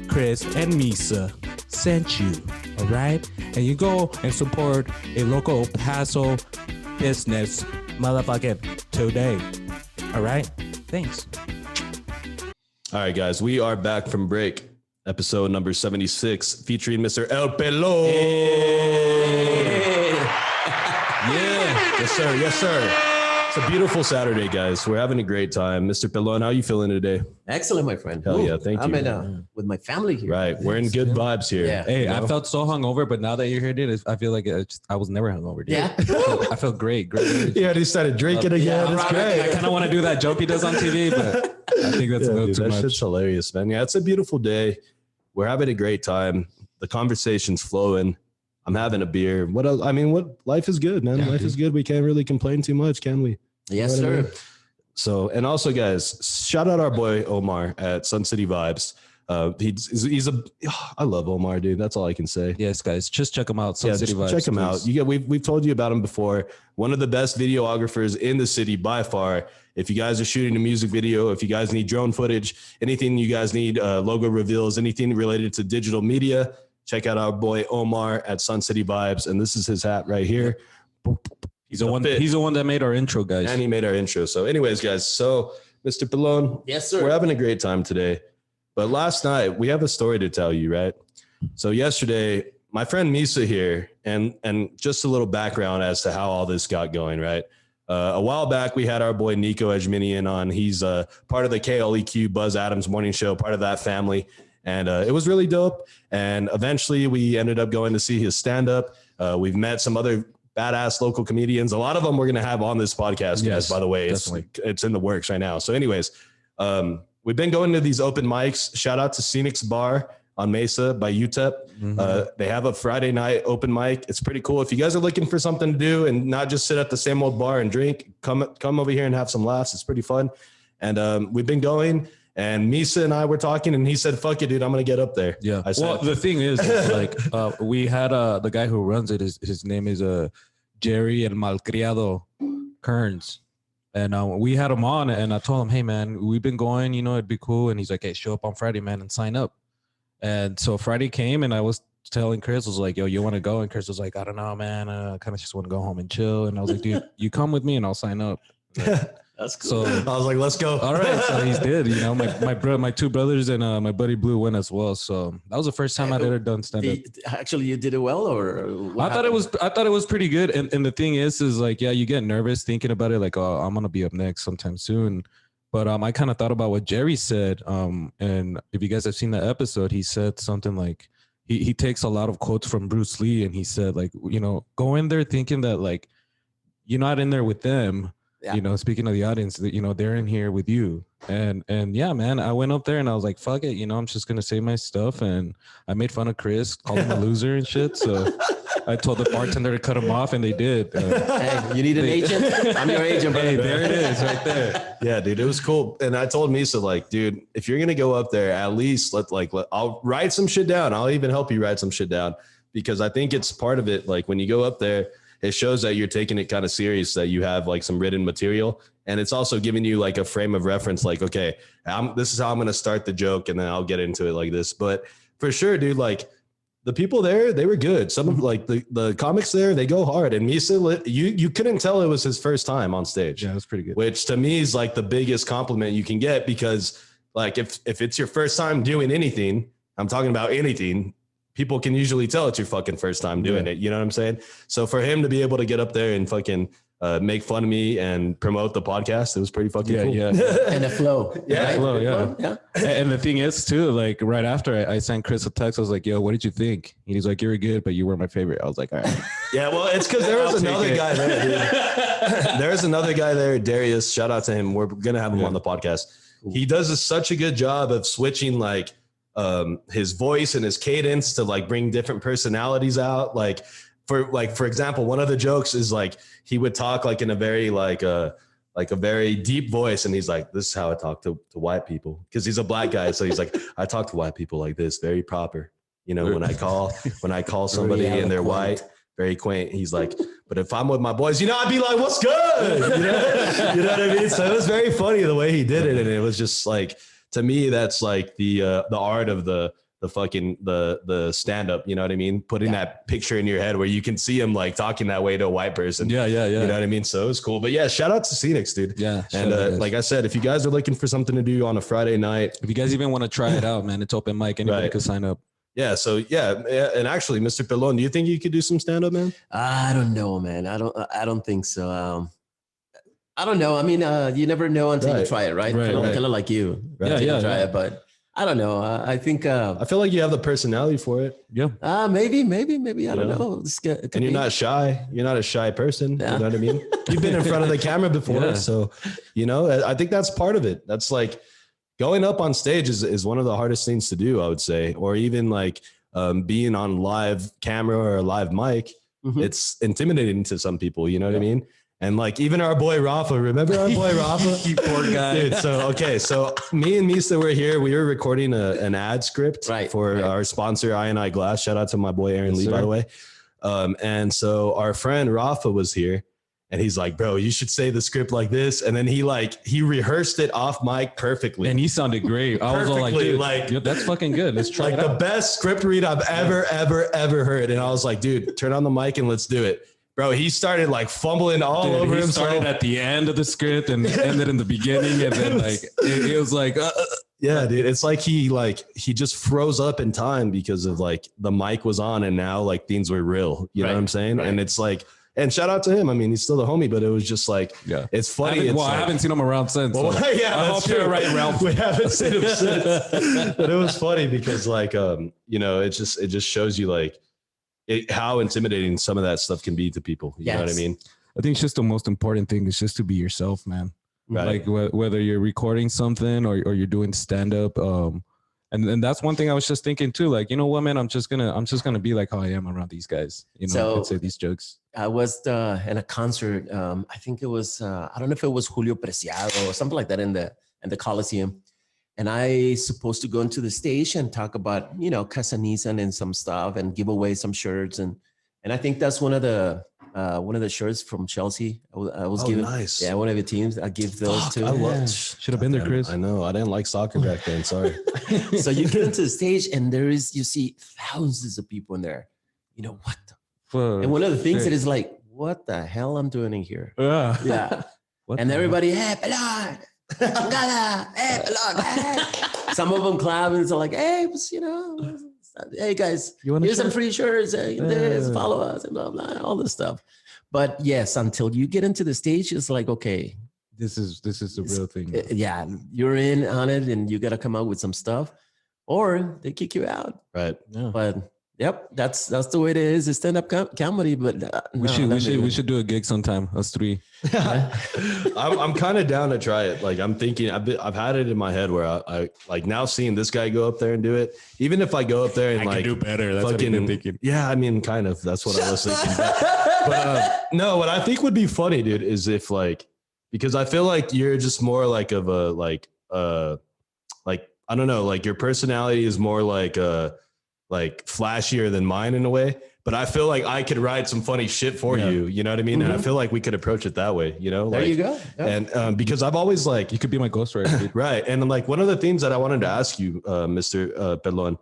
Chris and Misa, sent you, all right? And you go and support a local El Paso business motherfucking today, all right? Thanks. All right, guys, we are back from break. Episode number 76, featuring Mr. El Pelon. Hey. Yeah. Yes, sir. Yes, sir. It's a beautiful Saturday, guys. We're having a great time. Mr. Pelon, how are you feeling today? Excellent, my friend. Hell yeah, thank you. I'm with my family here. Right. We're in good vibes here. Yeah. Hey, You know? I felt so hungover, but now that you're here, dude, I feel like I was never hungover, dude. Yeah. I felt great. Yeah, he started drinking again. It's great. I kind of want to do that joke he does on TV, but I think that's a little dude, too that much. shit's hilarious, man. Yeah, it's a beautiful day. We're having a great time. The conversation's flowing. I'm having a beer. What else? I mean, life is good, man. Life is good. We can't really complain too much, can we? Yes, You know what I sir. mean? So, and also, guys, shout out our boy Omar at Sun City Vibes. I love Omar, dude. That's all I can say. Yes, guys, just check him out. Sun Yeah, City just Vibes, check him out. please. We've told you about him before. One of the best videographers in the city by far. If you guys are shooting a music video, if you guys need drone footage, anything you guys need, logo reveals, anything related to digital media, check out our boy Omar at Sun City Vibes. And this is his hat right here. He's the one that made our intro, guys. And he made our intro. So anyways, guys, so Mr. Pelon, Yes, sir. we're having a great time today. But last night we have a story to tell you, right? So yesterday, my friend Misa here, and just a little background as to how all this got going, right? A while back, we had our boy Nico Edgeminian on. He's part of the KLEQ Buzz Adams morning show, part of that family. And it was really dope. And eventually we ended up going to see his stand-up. We've met some other badass local comedians. A lot of them we're going to have on this podcast, guys, Yes, by the way. It's in the works right now. So anyways, we've been going to these open mics. Shout out to Scenic's Bar on Mesa by UTEP. They have a Friday night open mic. It's pretty cool. If you guys are looking for something to do and not just sit at the same old bar and drink, come over here and have some laughs. It's pretty fun. And we've been going, and Misa and I were talking, and he said, fuck it, dude, I'm going to get up there. Yeah. I said, well, the thing is like, we had the guy who runs it, his name is Jerry El Malcriado Kearns. And we had him on, and I told him, hey, man, we've been going, you know, it'd be cool. And he's like, hey, show up on Friday, man, and sign up. And so Friday came, and I was telling Chris, I was like, yo, you want to go? And Chris was like, I don't know, man. I kind of just want to go home and chill. And I was like, dude, you come with me and I'll sign up. That's cool. So I was like, let's go. All right. So he did, you know, my two brothers and my buddy Blue went as well. So that was the first time I'd ever done stand-up. Actually, you did it well, or I thought it was pretty good. And the thing is like, yeah, you get nervous thinking about it. Like, oh, I'm going to be up next sometime soon. But I kind of thought about what Jerry said. And if you guys have seen the episode, he said something like, he takes a lot of quotes from Bruce Lee. And he said, like, you know, go in there thinking that, like, you're not in there with them. Yeah. You know, speaking of the audience, that, you know, they're in here with you. And yeah, man, I went up there and I was like, fuck it. You know, I'm just going to say my stuff. And I made fun of Chris, called him a loser and shit. So I told the bartender to cut him off, and they did. Hey, you need an agent? I'm your agent, brother. Hey, there it is right there. Yeah, dude, it was cool. And I told Misa, like, dude, if you're going to go up there, at least I'll write some shit down. I'll even help you write some shit down, because I think it's part of it. Like, when you go up there, it shows that you're taking it kind of serious, that you have like some written material. And it's also giving you like a frame of reference. Like, okay, this is how I'm going to start the joke, and then I'll get into it like this. But for sure, dude, like, the people there, they were good. Some of like the comics there, they go hard. And Misa, you couldn't tell it was his first time on stage. Yeah, it was pretty good. Which to me is like the biggest compliment you can get, because like if it's your first time doing anything, I'm talking about anything, people can usually tell it's your fucking first time doing it. You know what I'm saying? So for him to be able to get up there and fucking make fun of me and promote the podcast, it was pretty fucking cool. Yeah. And the flow. Yeah. Right? Flow, yeah. And the thing is too, like right after I sent Chris a text, I was like, yo, what did you think? And he's like, you were good, but you were my favorite. I was like, all right. Yeah, well, it's because there was another guy there, dude. There's another guy there, Darius. Shout out to him. We're going to have him on the podcast. Cool. He does such a good job of switching like his voice and his cadence to like bring different personalities out. For example, one of the jokes is like he would talk like in a very like a very deep voice, and he's like, this is how I talk to white people, because he's a black guy. So he's like, I talk to white people like this, very proper. You know, when I call somebody and they're white, very quaint. He's like, but if I'm with my boys, you know, I'd be like, what's good? You know what I mean? So it was very funny the way he did it. And it was just like, to me, that's like the art of the stand up, you know what I mean? Putting that picture in your head where you can see him like talking that way to a white person. Yeah. You know what I mean? So it was cool. But yeah, shout out to Scenics, dude. Yeah. And like I said, if you guys are looking for something to do on a Friday night, if you guys even want to try it out, man, it's open mic. Anybody can sign up. Yeah. So yeah. And actually, Mr. Pelon, do you think you could do some stand up, man? I don't know, man. I don't think so. I don't know. I mean, you never know until you try it, right? Kind of like you. Right. Yeah. Try it, but I don't know. I think I feel like you have the personality for it. Yeah. Maybe. I don't know. And you're not shy. You're not a shy person. Yeah. You know what I mean? You've been in front of the camera before. So, you know, I think that's part of it. That's like going up on stage is one of the hardest things to do, I would say. Or even like being on live camera or a live mic. Mm-hmm. It's intimidating to some people. You know what I mean? And like even our boy Rafa, remember our boy Rafa? You poor guy. Dude, so me and Misa were here. We were recording an ad script for our sponsor, I&I Glass. Shout out to my boy Aaron Lee, by the way. And so our friend Rafa was here, and he's like, bro, you should say the script like this. And then he rehearsed it off mic perfectly. And he sounded great. I was all like, dude, that's fucking good. Let's try it out. The best script read I've ever heard. And I was like, dude, turn on the mic and let's do it. Bro, he started like fumbling all over himself. Started at the end of the script and ended in the beginning, and then like it was like, yeah, dude. It's like he just froze up in time because of like the mic was on, and now like things were real. You know what I'm saying? Right. And it's like, and shout out to him. I mean, he's still the homie, but it was just like, it's funny. I haven't seen him around since. Well, so yeah, I hope you're right, Ralph. We haven't seen him since, but it was funny because like, you know, it just shows you like. How intimidating some of that stuff can be to people. You know what I mean? I think it's just the most important thing is just to be yourself, man. Right. Like whether you're recording something or you're doing stand up. And And that's one thing I was just thinking too. Like, you know what, man, I'm just gonna be like how I am around these guys. You know, So- I could say these jokes. I was in a concert. I think it was I don't know if it was Julio Preciado or something like that in the Coliseum, and I supposed to go into the stage and talk about Casanizan and some stuff and give away some shirts and I think that's one of the shirts from Chelsea. I was given. Nice. Yeah, one of the teams. I give those to. I love. Should have been there, Chris. I know. I didn't like soccer back then. Sorry. So you get into the stage and you see thousands of people in there. You know what? And one of the things that is like, what the hell I'm doing in here? Yeah. And everybody, hey, Pelon, hey, Pelon, hey. Some of them clap and it's like, hey, hey guys, here's some free shirts, this, follow us, and blah, blah, all this stuff. But yes, until you get into the stage, it's like, okay. This is the real thing. Yeah, you're in on it and you got to come out with some stuff or they kick you out. Right. Yeah. But yep, that's the way it is. It's stand-up comedy, but we should do a gig sometime. Us three. I'm kind of down to try it. Like I'm thinking, I've had it in my head where I like now seeing this guy go up there and do it. Even if I go up there and I like can do better. That's fucking, what I've been thinking. Yeah, I mean, kind of. That's what I was thinking. But no, what I think would be funny, dude, is if like because I feel like you're just more like of a like I don't know, like your personality is more like flashier than mine in a way, but I feel like I could write some funny shit for you. You know what I mean? Mm-hmm. And I feel like we could approach it that way, you know? There you go. Yeah. And because I've always like, you could be my ghostwriter. Dude. Right. And I'm like, one of the things that I wanted to ask you, Mr. Pelon,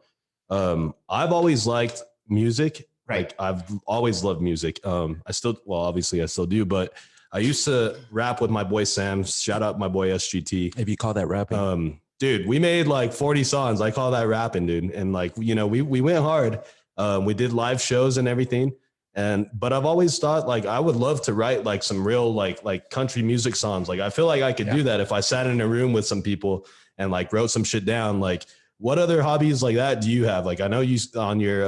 I've always liked music. Right. Like, I've always loved music. Obviously I still do, but I used to rap with my boy Sam. Shout out my boy SGT. If you call that rapping. Dude, we made like 40 songs. I call that rapping, dude. And like, we went hard. We did live shows and everything. But I've always thought like, I would love to write like some real, like country music songs. Like, I feel like I could do that if I sat in a room with some people and like wrote some shit down. Like, what other hobbies like that do you have? Like, I know you on your,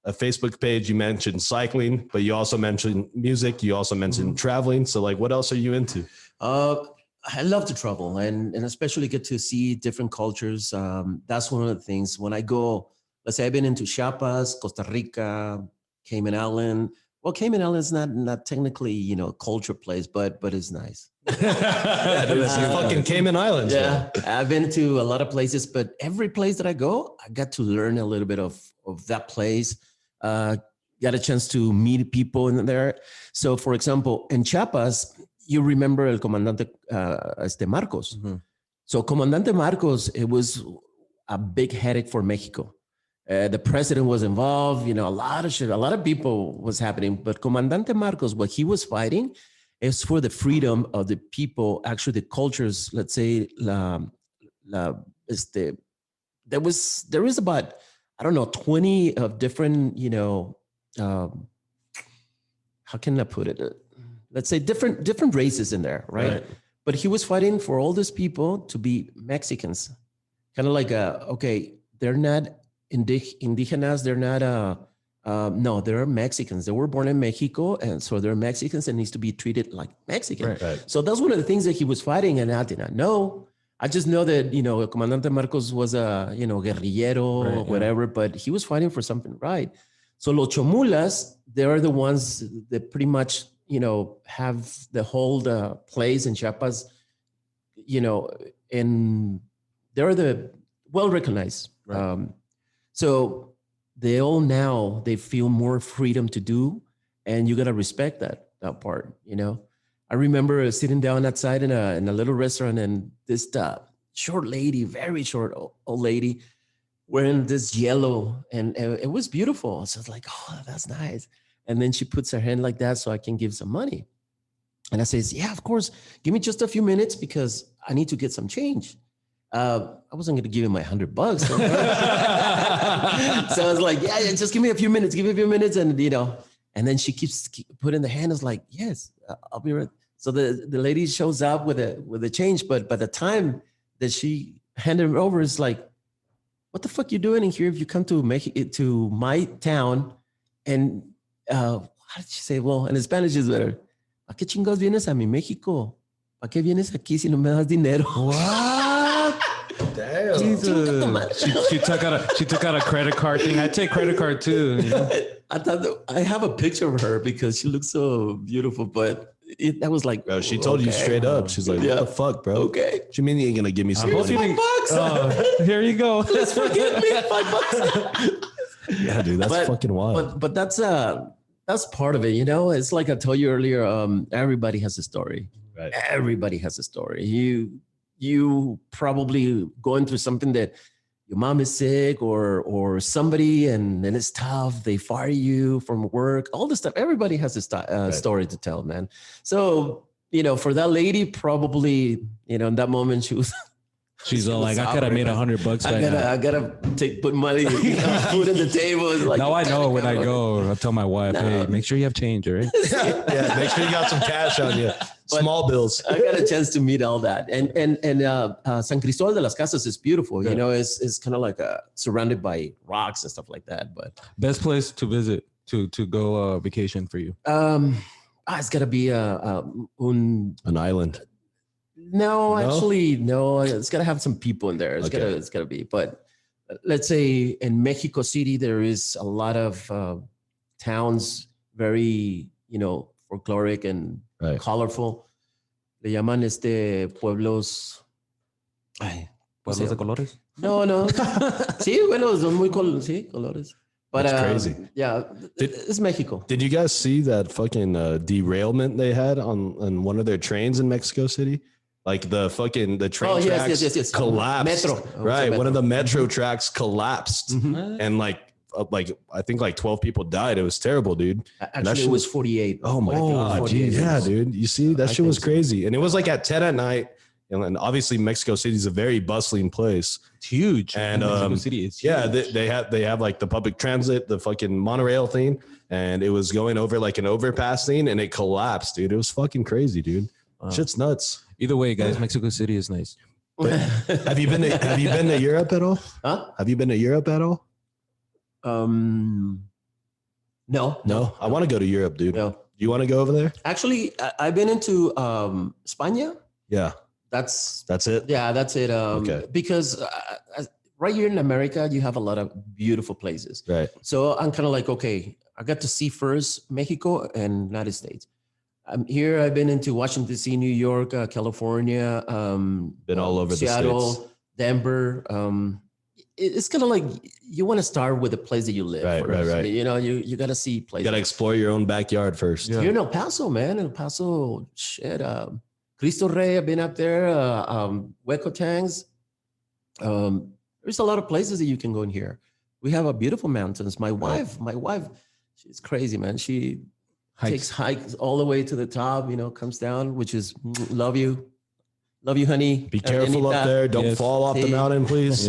a Facebook page, you mentioned cycling, but you also mentioned music. You also mentioned traveling. So like, what else are you into? I love to travel and especially get to see different cultures. That's one of the things when I go, let's say I've been into Chiapas, Costa Rica, Cayman Island. Well, Cayman Island is not technically, culture place, but it's nice. Fucking Cayman Islands. Yeah. I've been to a lot of places, but every place that I go, I got to learn a little bit of that place. Got a chance to meet people in there. So for example, in Chiapas, you remember El Comandante Marcos. Mm-hmm. So Comandante Marcos, it was a big headache for Mexico. The president was involved, a lot of shit, a lot of people was happening. But Comandante Marcos, what he was fighting is for the freedom of the people, actually the cultures, let's say, there is about, I don't know, 20 of different, how can I put it? Let's say different races in there, right? But he was fighting for all these people to be Mexicans, kind of like okay, they're not indigenous, they're not no, they're Mexicans. They were born in Mexico, and so they're Mexicans and needs to be treated like Mexican. Right. So that's one of the things that he was fighting, and I did not know. I just know that Comandante Marcos was a guerrillero or whatever, but he was fighting for something right. So Los Chomulas, they are the ones that pretty much have the whole place in Chiapas, and they're the well recognized. Right. So they feel more freedom to do, and you got to respect that part, I remember sitting down outside in a little restaurant, and this short lady, very short old lady, wearing this yellow, and it was beautiful. So I was like, oh, that's nice. And then she puts her hand like that so I can give some money. And I says, yeah, of course. Give me just a few minutes because I need to get some change. I wasn't going to give him my $100. So I was like, yeah, just give me a few minutes. And then she keeps putting the hand. I was like, yes, I'll be right. So the lady shows up with a change. But by the time that she handed it over, it's like, what the fuck you doing in here if you come to my town? And how did she say? Well, in Spanish is better. ¿A qué chingados vienes a mi México? ¿A qué vienes aquí si no me das dinero? What? Damn. Jesus. She took out a credit card thing. I take credit card too. You know? I thought I have a picture of her because she looks so beautiful, but that was like, bro, she told you straight up. She's like, what the fuck, bro? Okay. What you mean you ain't gonna give me some money? $5. Here you go. Let's forgive me $5. Yeah, dude, that's fucking wild. But that's part of it, you know. It's like I told you earlier. Everybody has a story. Right. Everybody has a story. You probably going through something that your mom is sick or somebody, and then it's tough. They fire you from work. All this stuff. Everybody has a story to tell, man. So you know, for that lady, probably, you know, in that moment, she's all like, I could have made $100 by now. I gotta put money, food on the table. Like, now I know when I go, I tell my wife, hey, make sure you have change, all right? Yeah, make sure you got some cash on you. Small bills. I got a chance to meet all that. And San Cristobal de las Casas is beautiful. You know, it's kind of like surrounded by rocks and stuff like that. But best place to visit, to go vacation for you? It's got to be an island. No, actually, no. It's got to have some people in there. It's got to be. But let's say in Mexico City, there is a lot of towns, very, you know, folkloric and colorful. Le llaman pueblos. ¿Pueblos de colores? No. Sí, bueno, son muy colores. But that's crazy. Yeah, it's Mexico. Did you guys see that fucking derailment they had on one of their trains in Mexico City? Like the train tracks yes. collapsed. Metro. Right. One of the metro tracks collapsed. Mm-hmm. And like I think like 12 people died. It was terrible, dude. Actually, it was 48. Oh my God. Yeah, dude. You see, that shit was crazy. And it was like at 10 at night. And obviously Mexico City is a very bustling place. It's huge. And Mexico City is huge. Yeah, they have like the public transit, the fucking monorail thing. And it was going over like an overpass thing and it collapsed, dude. It was fucking crazy, dude. Wow. Shit's nuts. Either way, guys, Mexico City is nice. Have you been to Europe at all? Huh? Have you been to Europe at all? No. I want to go to Europe, dude. No. Do you want to go over there? Actually, I've been into España. Yeah. That's it. Yeah, that's it. Okay. Because right here in America, you have a lot of beautiful places. Right. So I'm kind of like, okay, I got to see first Mexico and United States. I'm here. I've been into Washington D.C., New York, California. Been all over Seattle, the States. Denver. It's kind of like you want to start with the place that you live. Right. You know, you got to see places. You got to explore your own backyard first. Yeah. Here in El Paso, man. El Paso, shit. Cristo Rey, I've been up there. Hueco Tangs. There's a lot of places that you can go in here. We have a beautiful mountains. My wife, she's crazy, man. She takes hikes all the way to the top, you know, comes down, which is love you, honey. Be careful up there. Don't fall off the mountain, please.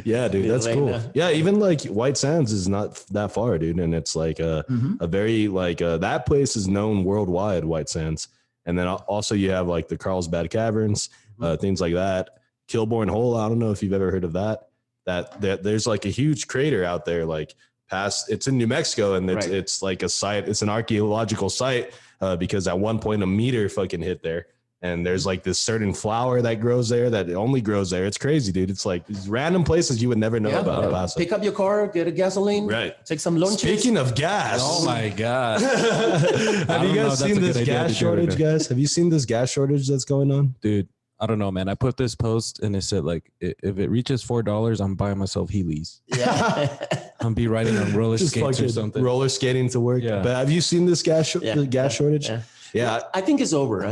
Yeah, dude, that's cool. Yeah, even like White Sands is not that far, dude. And it's like a very like that place is known worldwide, White Sands. And then also you have like the Carlsbad Caverns, things like that. Kilbourne Hole. I don't know if you've ever heard of that. That there's like a huge crater out there, like it's in New Mexico, and it's like a site. It's an archaeological site because at one point a meteor fucking hit there, and there's like this certain flower that grows there that only grows there. It's crazy, dude. It's like these random places you would never know about. Pick up your car, get a gasoline, take some lunches. Speaking of gas, oh my God, have you guys seen this gas shortage, guys? Have you seen this gas shortage that's going on, dude? I don't know, man. I put this post and it said like, if it reaches $4, I'm buying myself Heelys. Yeah. I'm be riding on roller skates or something. Roller skating to work. Yeah. But have you seen this gas shortage? Yeah. I think it's over.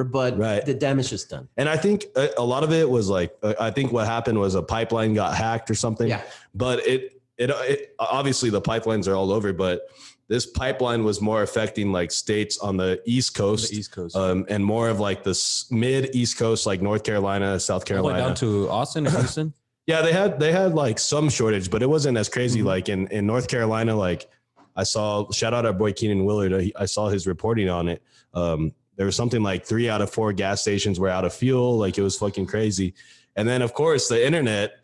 But the damage is done. And I think a lot of it was like, I think what happened was a pipeline got hacked or something. Yeah. But it obviously the pipelines are all over, but this pipeline was more affecting like states on the East Coast, and more of like the mid East Coast, like North Carolina, South Carolina, down to Austin and Houston. Yeah, they had like some shortage, but it wasn't as crazy. Like in North Carolina, like I saw, shout out our boy Keenan Willard. I saw his reporting on it. There was something like 3 out of 4 gas stations were out of fuel. Like it was fucking crazy. And then of course the internet,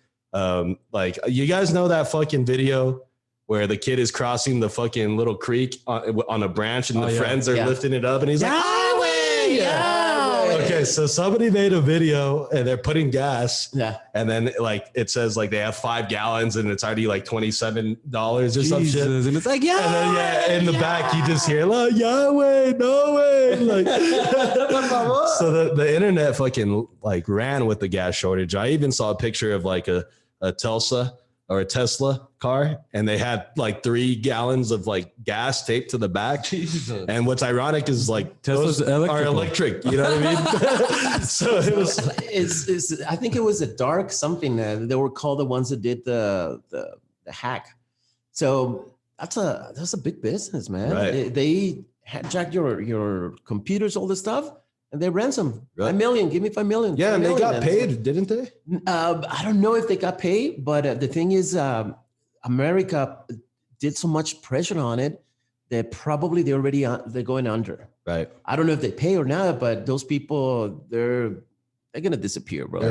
like you guys know that fucking video where the kid is crossing the fucking little creek on a branch and the friends are lifting it up and he's like, highway. Yeah. Okay. so somebody made a video and they're putting gas. Yeah. And then like it says like they have 5 gallons and it's already like $27 or some shit. And it's like, yeah. And then in the back you just hear like Yahweh, no way. Like so the internet fucking like ran with the gas shortage. I even saw a picture of like a Tesla car, and they had like 3 gallons of like gas taped to the back. Jesus. And what's ironic is like Tesla's are electric. You know what I mean? So it was. I think it was a dark something. They were called the ones that did the hack. So that's a big business, man. Right. They hijacked your computers, all this stuff. And they ransom Right. $5 million. Give me $5 million. Yeah, and they got And paid, didn't they? I don't know if they got paid, but the thing is, America did so much pressure on it that probably they're going under. Right. I don't know if they pay or not, but those people they're gonna disappear, bro.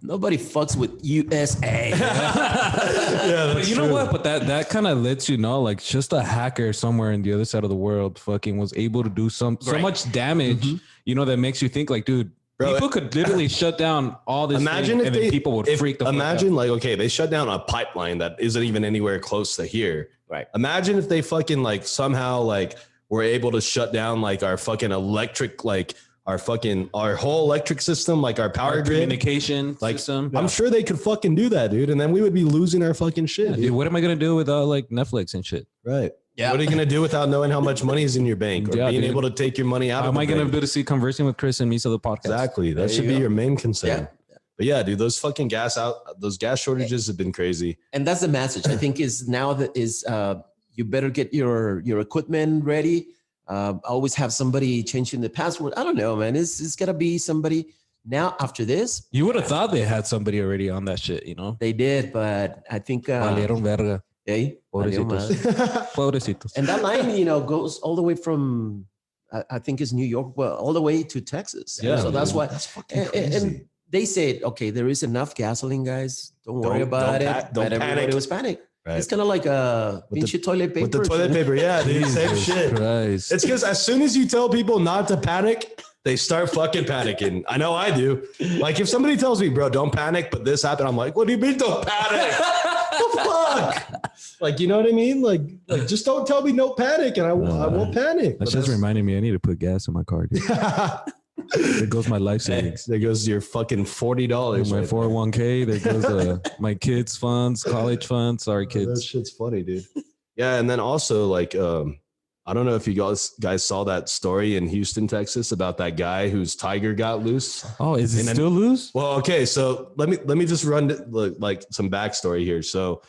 Nobody fucks with USA. Yeah, but you know what? But that kind of lets you know, like, just a hacker somewhere in the other side of the world fucking was able to do so much damage. Mm-hmm. You know, that makes you think like, dude, Bro, people could literally shut down all this. Imagine if then people would freak the fuck imagine out. like, okay, they shut down a pipeline that isn't even anywhere close to here. Right. Imagine if they fucking like somehow like were able to shut down like our fucking electric, like our whole electric system, like our power grid communication like, system. I'm sure they could fucking do that, dude. And then we would be losing our fucking shit. Yeah, dude, what am I gonna do without like Netflix and shit? Right. Yeah. What are you gonna do without knowing how much money is in your bank or being able to take your money out? How of am I gonna bank? be able to see Conversing with Chris and Misa the podcast? Exactly. That There should you be go. your main concern. Yeah. But yeah, dude, those fucking gas shortages have been crazy. And that's the message. I think is now that is you better get your equipment ready. Always have somebody changing the password. I don't know, man. It's gotta be somebody now after this. You would have thought they had somebody already on that shit, you know? They did, but I think Valieron verga. hey, Pobrecitos. Pobrecitos. and that line, goes all the way from I think it's New York, well, all the way to Texas. Yeah, So that's dude. why That's fucking and crazy. they said, okay, there is enough gasoline, guys. Don't worry about it. Don't But everybody panic. was panic. Right. It's kind of like a With pinche toilet paper. With the toilet paper, yeah, dude, same Jesus shit. Christ. It's because as soon as you tell people not to panic, they start fucking panicking. I know I do. Like if somebody tells me, bro, don't panic, but this happened, I'm like, what do you mean don't panic? The fuck? Like, you know what I mean? Like just don't tell me no panic and I won't panic. That But just reminded me I need to put gas in my car, dude. There goes my life savings. there goes your fucking $40. My right 401k, there goes my kids' funds, college funds. Sorry, there. That kids. shit's funny, dude. Yeah, and then also like I don't know if you guys saw that story in Houston, Texas about that guy whose tiger got loose. Oh, is it And then- still loose? Well, okay, so let me just run like some backstory here. So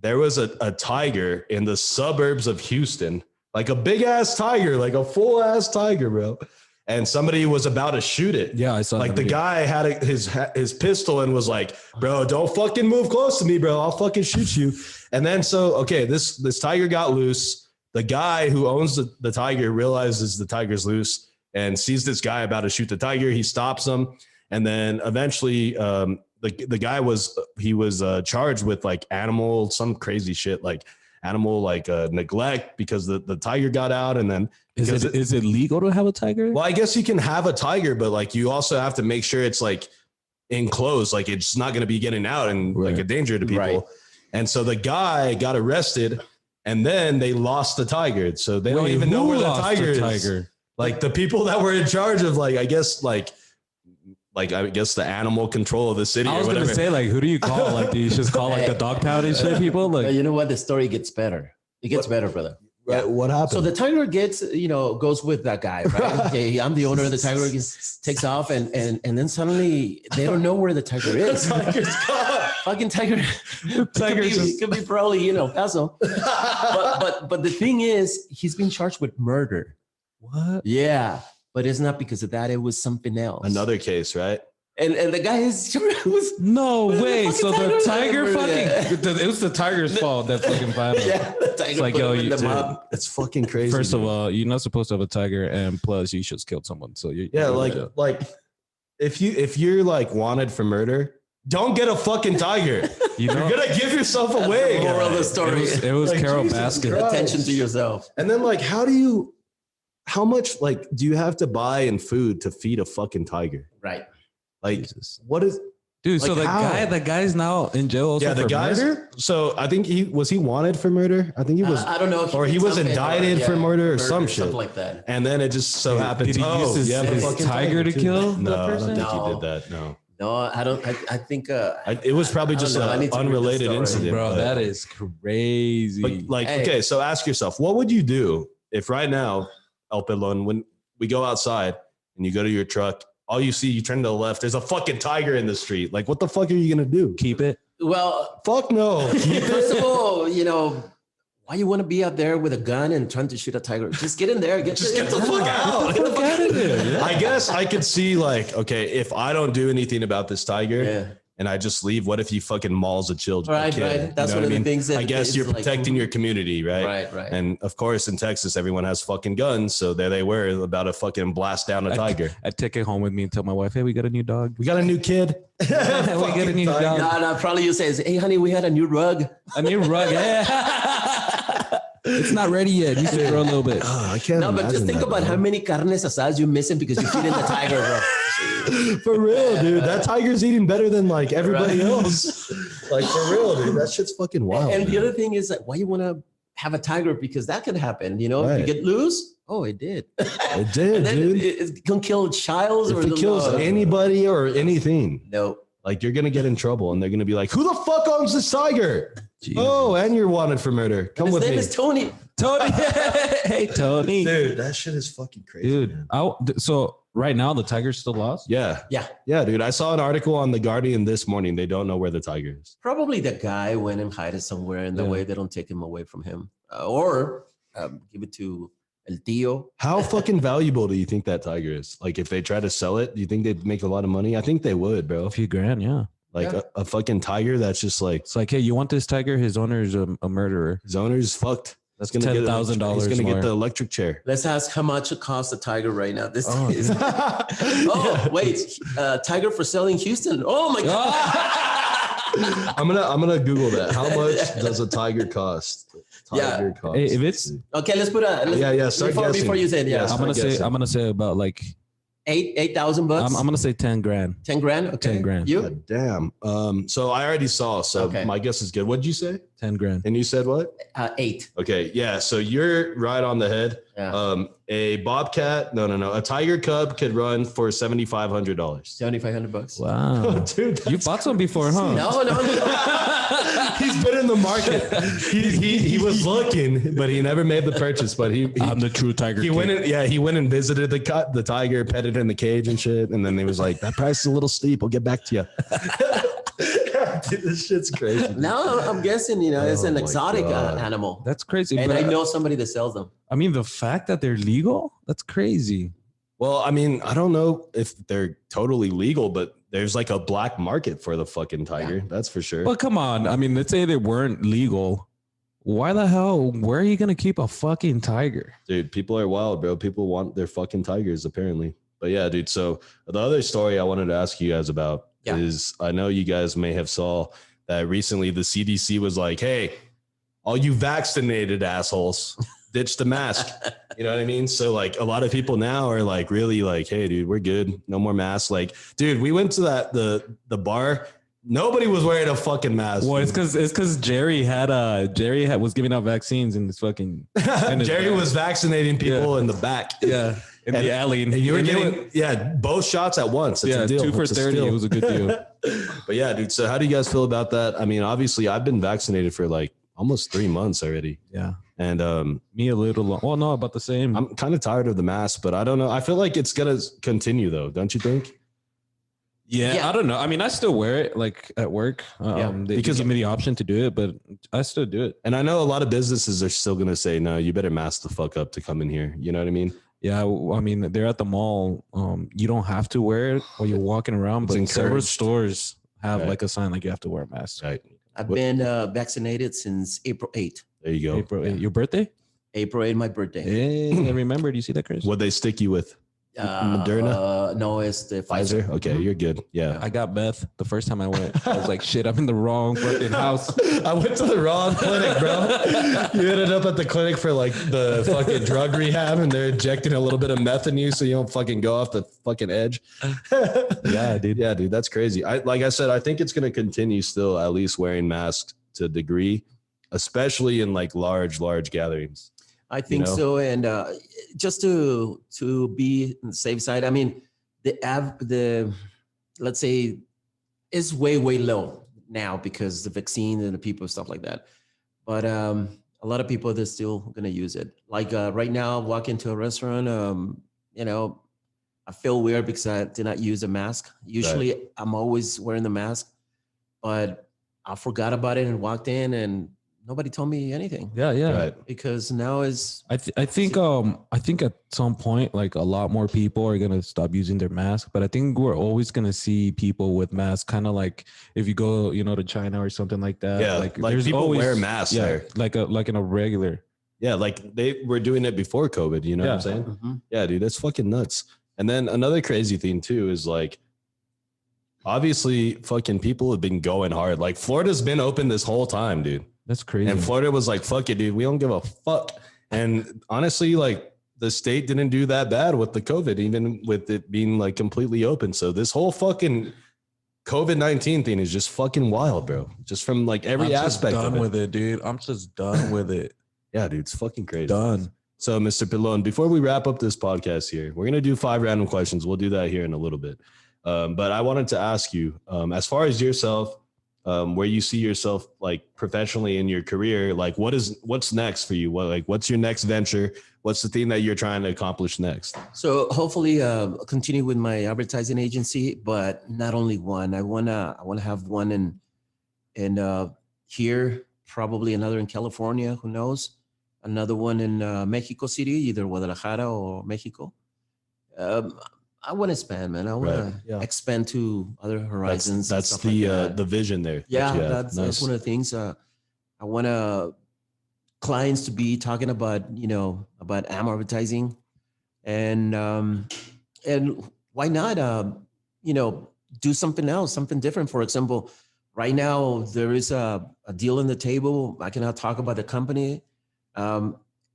there was a tiger in the suburbs of Houston, like a big ass tiger, like a full ass tiger, bro. And somebody was about to shoot it. Yeah, I saw Like that the video. guy had his pistol and was like, bro, don't fucking move close to me, bro. I'll fucking shoot you. And then this tiger got loose. The guy who owns the tiger realizes the tiger's loose and sees this guy about to shoot the tiger. He stops him. And then eventually the guy was charged with like some crazy shit, like animal neglect because the tiger got out. And then Is it legal to have a tiger? well, I guess you can have a tiger, but like you also have to make sure it's like enclosed, like it's not going to be getting out and like a danger to people. Right. And so the guy got arrested, and then they lost the tiger. So they don't Wait, even know who where the lost tiger is. Like the people that were in charge of I guess the animal control of the city I or was whatever. gonna say, like, who do you call? Like, do you just call like the dog pound and shit people? But Like, you know what? The story gets better. It gets better, brother. Right, what happened? So the tiger goes with that guy, right? Okay, I'm the owner of the tiger. Takes off, and then suddenly they don't know where the tiger is. tiger's gone. Fucking tiger. It could be probably Paso. But the thing is, he's being charged with murder. what? Yeah, but it's not because of that. It was something else. Another case, right? And the guy was No The way. fucking So the tiger tiger murdered fucking, it was the tiger's fault that fucking found him. yeah. The tiger It's like, put yo, him in you the did. mob. It's fucking crazy. First of dude. all, you're not supposed to have a tiger, and plus, you just killed someone. So you Yeah, like if you're like wanted for murder, don't get a fucking tiger. you You're know, gonna give yourself away. the moral of the guys. story. it was Like, Carol Jesus Baskin. Christ. Attention to yourself. And then like, how do you how much like do you have to buy in food to feed a fucking tiger? Right. Like, Jesus. what is? Dude, Like so how? the guy's now in jail also Yeah, the for guys. murder? So I think he wanted for murder. I think he was, I don't know. If or he did was something indicted for murder or some something shit. like that. And then it just so happens. Did he use his, you have a his fucking tiger to too. kill the No, I don't person? think he No. did that. No, No, I don't. I think it was probably I don't just know. I an need to read the unrelated story. incident. Bro, but- that is crazy. But like, Hey. okay, so ask yourself, what would you do if right now, El Pelon, when we go outside and you go to your truck, all you see, you turn to the left, there's a fucking tiger in the street. Like, what the fuck are you gonna do? Keep it. well, Fuck no. first of all, why you want to be out there with a gun and trying to shoot a tiger? Just get in there. Just get the fuck out. Get the fuck out of there. Yeah. I guess I could see like, okay, if I don't do anything about this tiger Yeah. and I just leave, what if he fucking mauls a child? Right, a kid? right. That's You know one what of I the mean? things that I guess is you're like- protecting your community, right? Right, right. And of course, in Texas, everyone has fucking guns, so there they were about to fucking blast down a tiger. I'd take it home with me and tell my wife, hey, we got a new dog. We got a new kid. We got a new dog. No, probably you say, hey, honey, we had a new rug. A new rug. Yeah. It's not ready yet. You should grow a little bit. Oh, I can't. No, but just imagine think that, about bro. how many carnes asadas you're missing because you're feeding the tiger, bro. For real, dude. That tiger's eating better than like everybody Right. else. Like for real, dude. That shit's fucking wild. And the man. other thing is that why you want to have a tiger because that could happen. If you Right. get loose, oh, it did. It did, And then dude. it can kill childs If or it kills anybody or anything, No. like you're gonna get in trouble, and they're gonna be like, "Who the fuck owns this tiger?" Jesus. Oh, and you're wanted for murder. Come His with name me, is Tony. Tony. Hey, Tony. dude. That shit is fucking crazy, Dude, man. so right now the tiger's still lost? Yeah, Yeah. dude. I saw an article on The Guardian this morning. They don't know where the tiger is. Probably the guy went and hid it somewhere in the Yeah. way they don't take him away from him. Or give it to El Tío. How fucking valuable do you think that tiger is? Like, if they try to sell it, do you think they'd make a lot of money? I think they would, bro. A few grand, yeah. Like Yeah. a fucking tiger that's just like It's like, hey, you want this tiger? His owner's a murderer. his owner's fucked. That's gonna get $10,000 He's gonna more. get the electric chair. Let's ask how much it costs a tiger right now. This Oh. is. Oh, wait. Tiger for sale in Houston. Oh, my God. I'm gonna Google that. How much does a tiger cost? Tiger cost. Hey, if it's- Okay, let's put a. Yeah, start guessing. Before you say it, yeah. Yeah, I'm gonna say about like $8,000 bucks. I'm gonna say 10 grand. 10 grand. Okay. 10 grand. You? God damn. So I already saw. So Okay. my guess is good. What'd you say? 10 grand. And you said what? 8. Okay, yeah. So you're right on the head. Yeah. A bobcat, no. A tiger cub could run for $7,500. $7,500. Wow. Dude, You bought some before, huh? No. he's been in the market. He was looking, but he never made the purchase. But he I'm the true tiger. he king. went in, yeah, he went and visited the tiger, petted in the cage and shit, and then he was like, "That price is a little steep. I'll get back to you." Dude, this shit's crazy. Now I'm guessing, it's Oh an my exotic God. animal. That's crazy. And but I know somebody that sells them. I mean, the fact that they're legal, that's crazy. Well, I mean, I don't know if they're totally legal, but there's like a black market for the fucking tiger. That's for sure. But come on. I mean, let's say they weren't legal. Why the hell? Where are you going to keep a fucking tiger? Dude, people are wild, bro. People want their fucking tigers, apparently. But yeah, dude. So the other story I wanted to ask you guys about is I know you guys may have saw that recently the CDC was like, hey, all you vaccinated assholes, ditch the mask. You know what I mean? So like a lot of people now are like really like, hey, dude, we're good. No more masks. Like, dude, we went to the bar. Nobody was wearing a fucking mask. Well, it's because Jerry was giving out vaccines in this fucking Jerry was vaccinating people in the back. Yeah. In the alley. And you were getting both shots at once. It's a deal. 2 for It's a 30. steal. It was a good deal. But yeah, dude. So how do you guys feel about that? I mean, obviously I've been vaccinated for like almost 3 months already. Yeah. And Me a little long. Well, no, about the same. I'm kind of tired of the mask, but I don't know. I feel like it's gonna continue though, don't you think? Yeah, I don't know. I mean, I still wear it like at work. They because- give me the option to do it, but I still do it. And I know a lot of businesses are still gonna say, no, you better mask the fuck up to come in here. You know what I mean? Yeah, I mean, they're at the mall. You don't have to wear it while you're walking around, It's but several encouraged. stores have Right. like a sign like you have to wear a mask. Right. I've been vaccinated since April 8th. There you go. April, your birthday? April 8th, my birthday. Hey, I remembered. You see that, Chris? What'd they stick you with? Moderna? No, it's the Pfizer? Pfizer. Okay, you're good. Yeah. I got Beth the first time I went. I was like, shit, I'm in the wrong fucking house. I went to the wrong clinic, bro. You ended up at the clinic for like the fucking drug rehab, and they're injecting a little bit of meth in you so you don't fucking go off the fucking edge. Yeah, dude. Yeah, dude, that's crazy. Like I said, I think it's going to continue still at least wearing masks to a degree, especially in like large gatherings. I think so. And just to be on the safe side, I mean, the let's say is way low now because the vaccine and the people, stuff like that. But a lot of people, they're still going to use it. Like right now, walk into a restaurant, I feel weird because I did not use a mask. Usually I'm always wearing the mask, but I forgot about it and walked in and nobody told me anything. Yeah. Right. Because now is I think at some point, like a lot more people are gonna stop using their mask, but I think we're always gonna see people with masks, kind of like if you go, to China or something like that. Yeah, like people always wear masks there. like in a regular. Yeah, like they were doing it before COVID, you know what I'm saying? Mm-hmm. Yeah, dude, that's fucking nuts. And then another crazy thing too is like, obviously fucking people have been going hard. Like Florida's been open this whole time, dude. That's crazy. And Florida was like, fuck it, dude. We don't give a fuck. And honestly, like the state didn't do that bad with the COVID, even with it being like completely open. So this whole fucking COVID-19 thing is just fucking wild, bro. Just from like every aspect done of it. with it, dude. I'm just done with it. Yeah, dude, it's fucking crazy. Done. So, Mr. Pelon, before we wrap up this podcast here, we're going to do 5 random questions. We'll do that here in a little bit. But I wanted to ask you, as far as yourself, where you see yourself like professionally in your career, like what's next for you? What's your next venture? What's the thing that you're trying to accomplish next? So hopefully continue with my advertising agency, but not only one. I wanna have one in here, probably another in California, who knows? Another one in Mexico City, either Guadalajara or Mexico. I want to expand, man. I want to expand to other horizons. That's the vision there. Yeah, that's one of the things. I want clients to be talking about, about advertising, and why not, do something else, something different. For example, right now there is a deal on the table. I cannot talk about the company.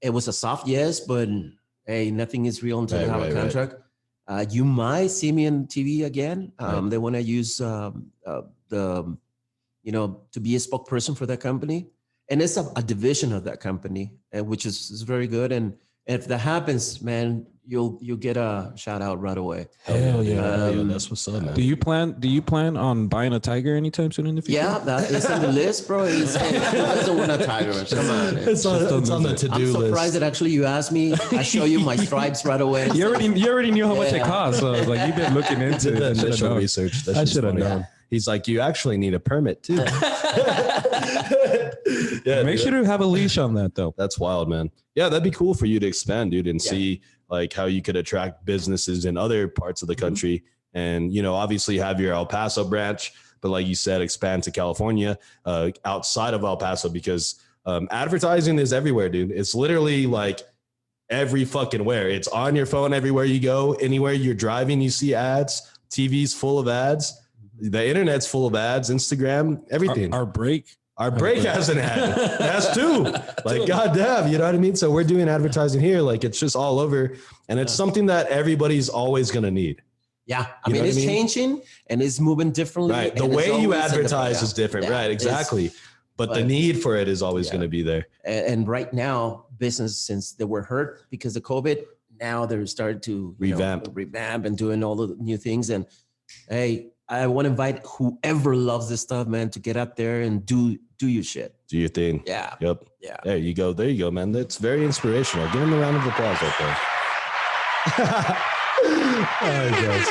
It was a soft yes, but hey, nothing is real until you have a contract. You might see me on TV again. They want to use to be a spokesperson for that company, and it's a division of that company, which is very good. And if that happens, man, you'll get a shout out right away. Hell yeah, that's what's up, man. Do you plan on buying a tiger anytime soon in the future? Yeah, that is on the list, bro. Who doesn't want a tiger? Come on. It's on the to-do list. I'm surprised that actually you asked me. I show you my stripes right away. You already knew how much it cost. So I was like, you've been looking into it. Initial research. I should have known. He's like, you actually need a permit too. Make sure to have a leash on that though. That's wild, man. Yeah, that'd be cool for you to expand, dude, and see like how you could attract businesses in other parts of the country. And, obviously have your El Paso branch, but like you said, expand to California, outside of El Paso, because advertising is everywhere, dude. It's literally like every fucking where. It's on your phone everywhere you go. Anywhere you're driving, you see ads. TV's full of ads. The internet's full of ads. Instagram, everything. Our break has an ad. It has 2. Like, goddamn, you know what I mean? So we're doing advertising here. Like, it's just all over. And it's something that everybody's always going to need. Yeah. I mean, it's changing and it's moving differently. Right. The way you advertise is different. Yeah, right. Exactly. But the need for it is always going to be there. And right now, business, since they were hurt because of COVID, now they're starting to revamp and doing all the new things. And hey, I want to invite whoever loves this stuff, man, to get up there and do your shit. Do your thing. Yeah. Yep. Yeah. There you go, man. That's very inspirational. Give him a round of applause right there. All right, guys.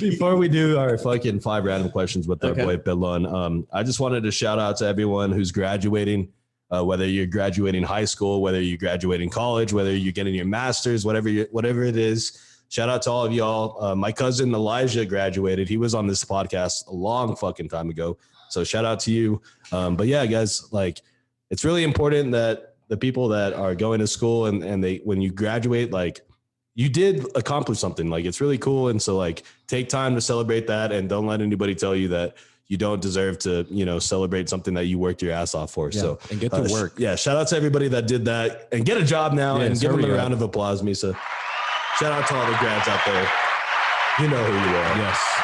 Before we do our fucking 5 random questions with our boy Pelon, I just wanted to shout out to everyone who's graduating, whether you're graduating high school, whether you're graduating college, whether you're getting your master's, whatever it is. Shout out to all of y'all. My cousin Elijah graduated. He was on this podcast a long fucking time ago. So shout out to you. But yeah, guys, like it's really important that the people that are going to school and they, when you graduate, like you did accomplish something, like it's really cool. And so like take time to celebrate that and don't let anybody tell you that you don't deserve to, you know, celebrate something that you worked your ass off for. Yeah, so and get to work. Yeah. Shout out to everybody that did that and get a job now and give them a round of applause, Misa. Shout out to all the grads out there. You know who you are. Yes.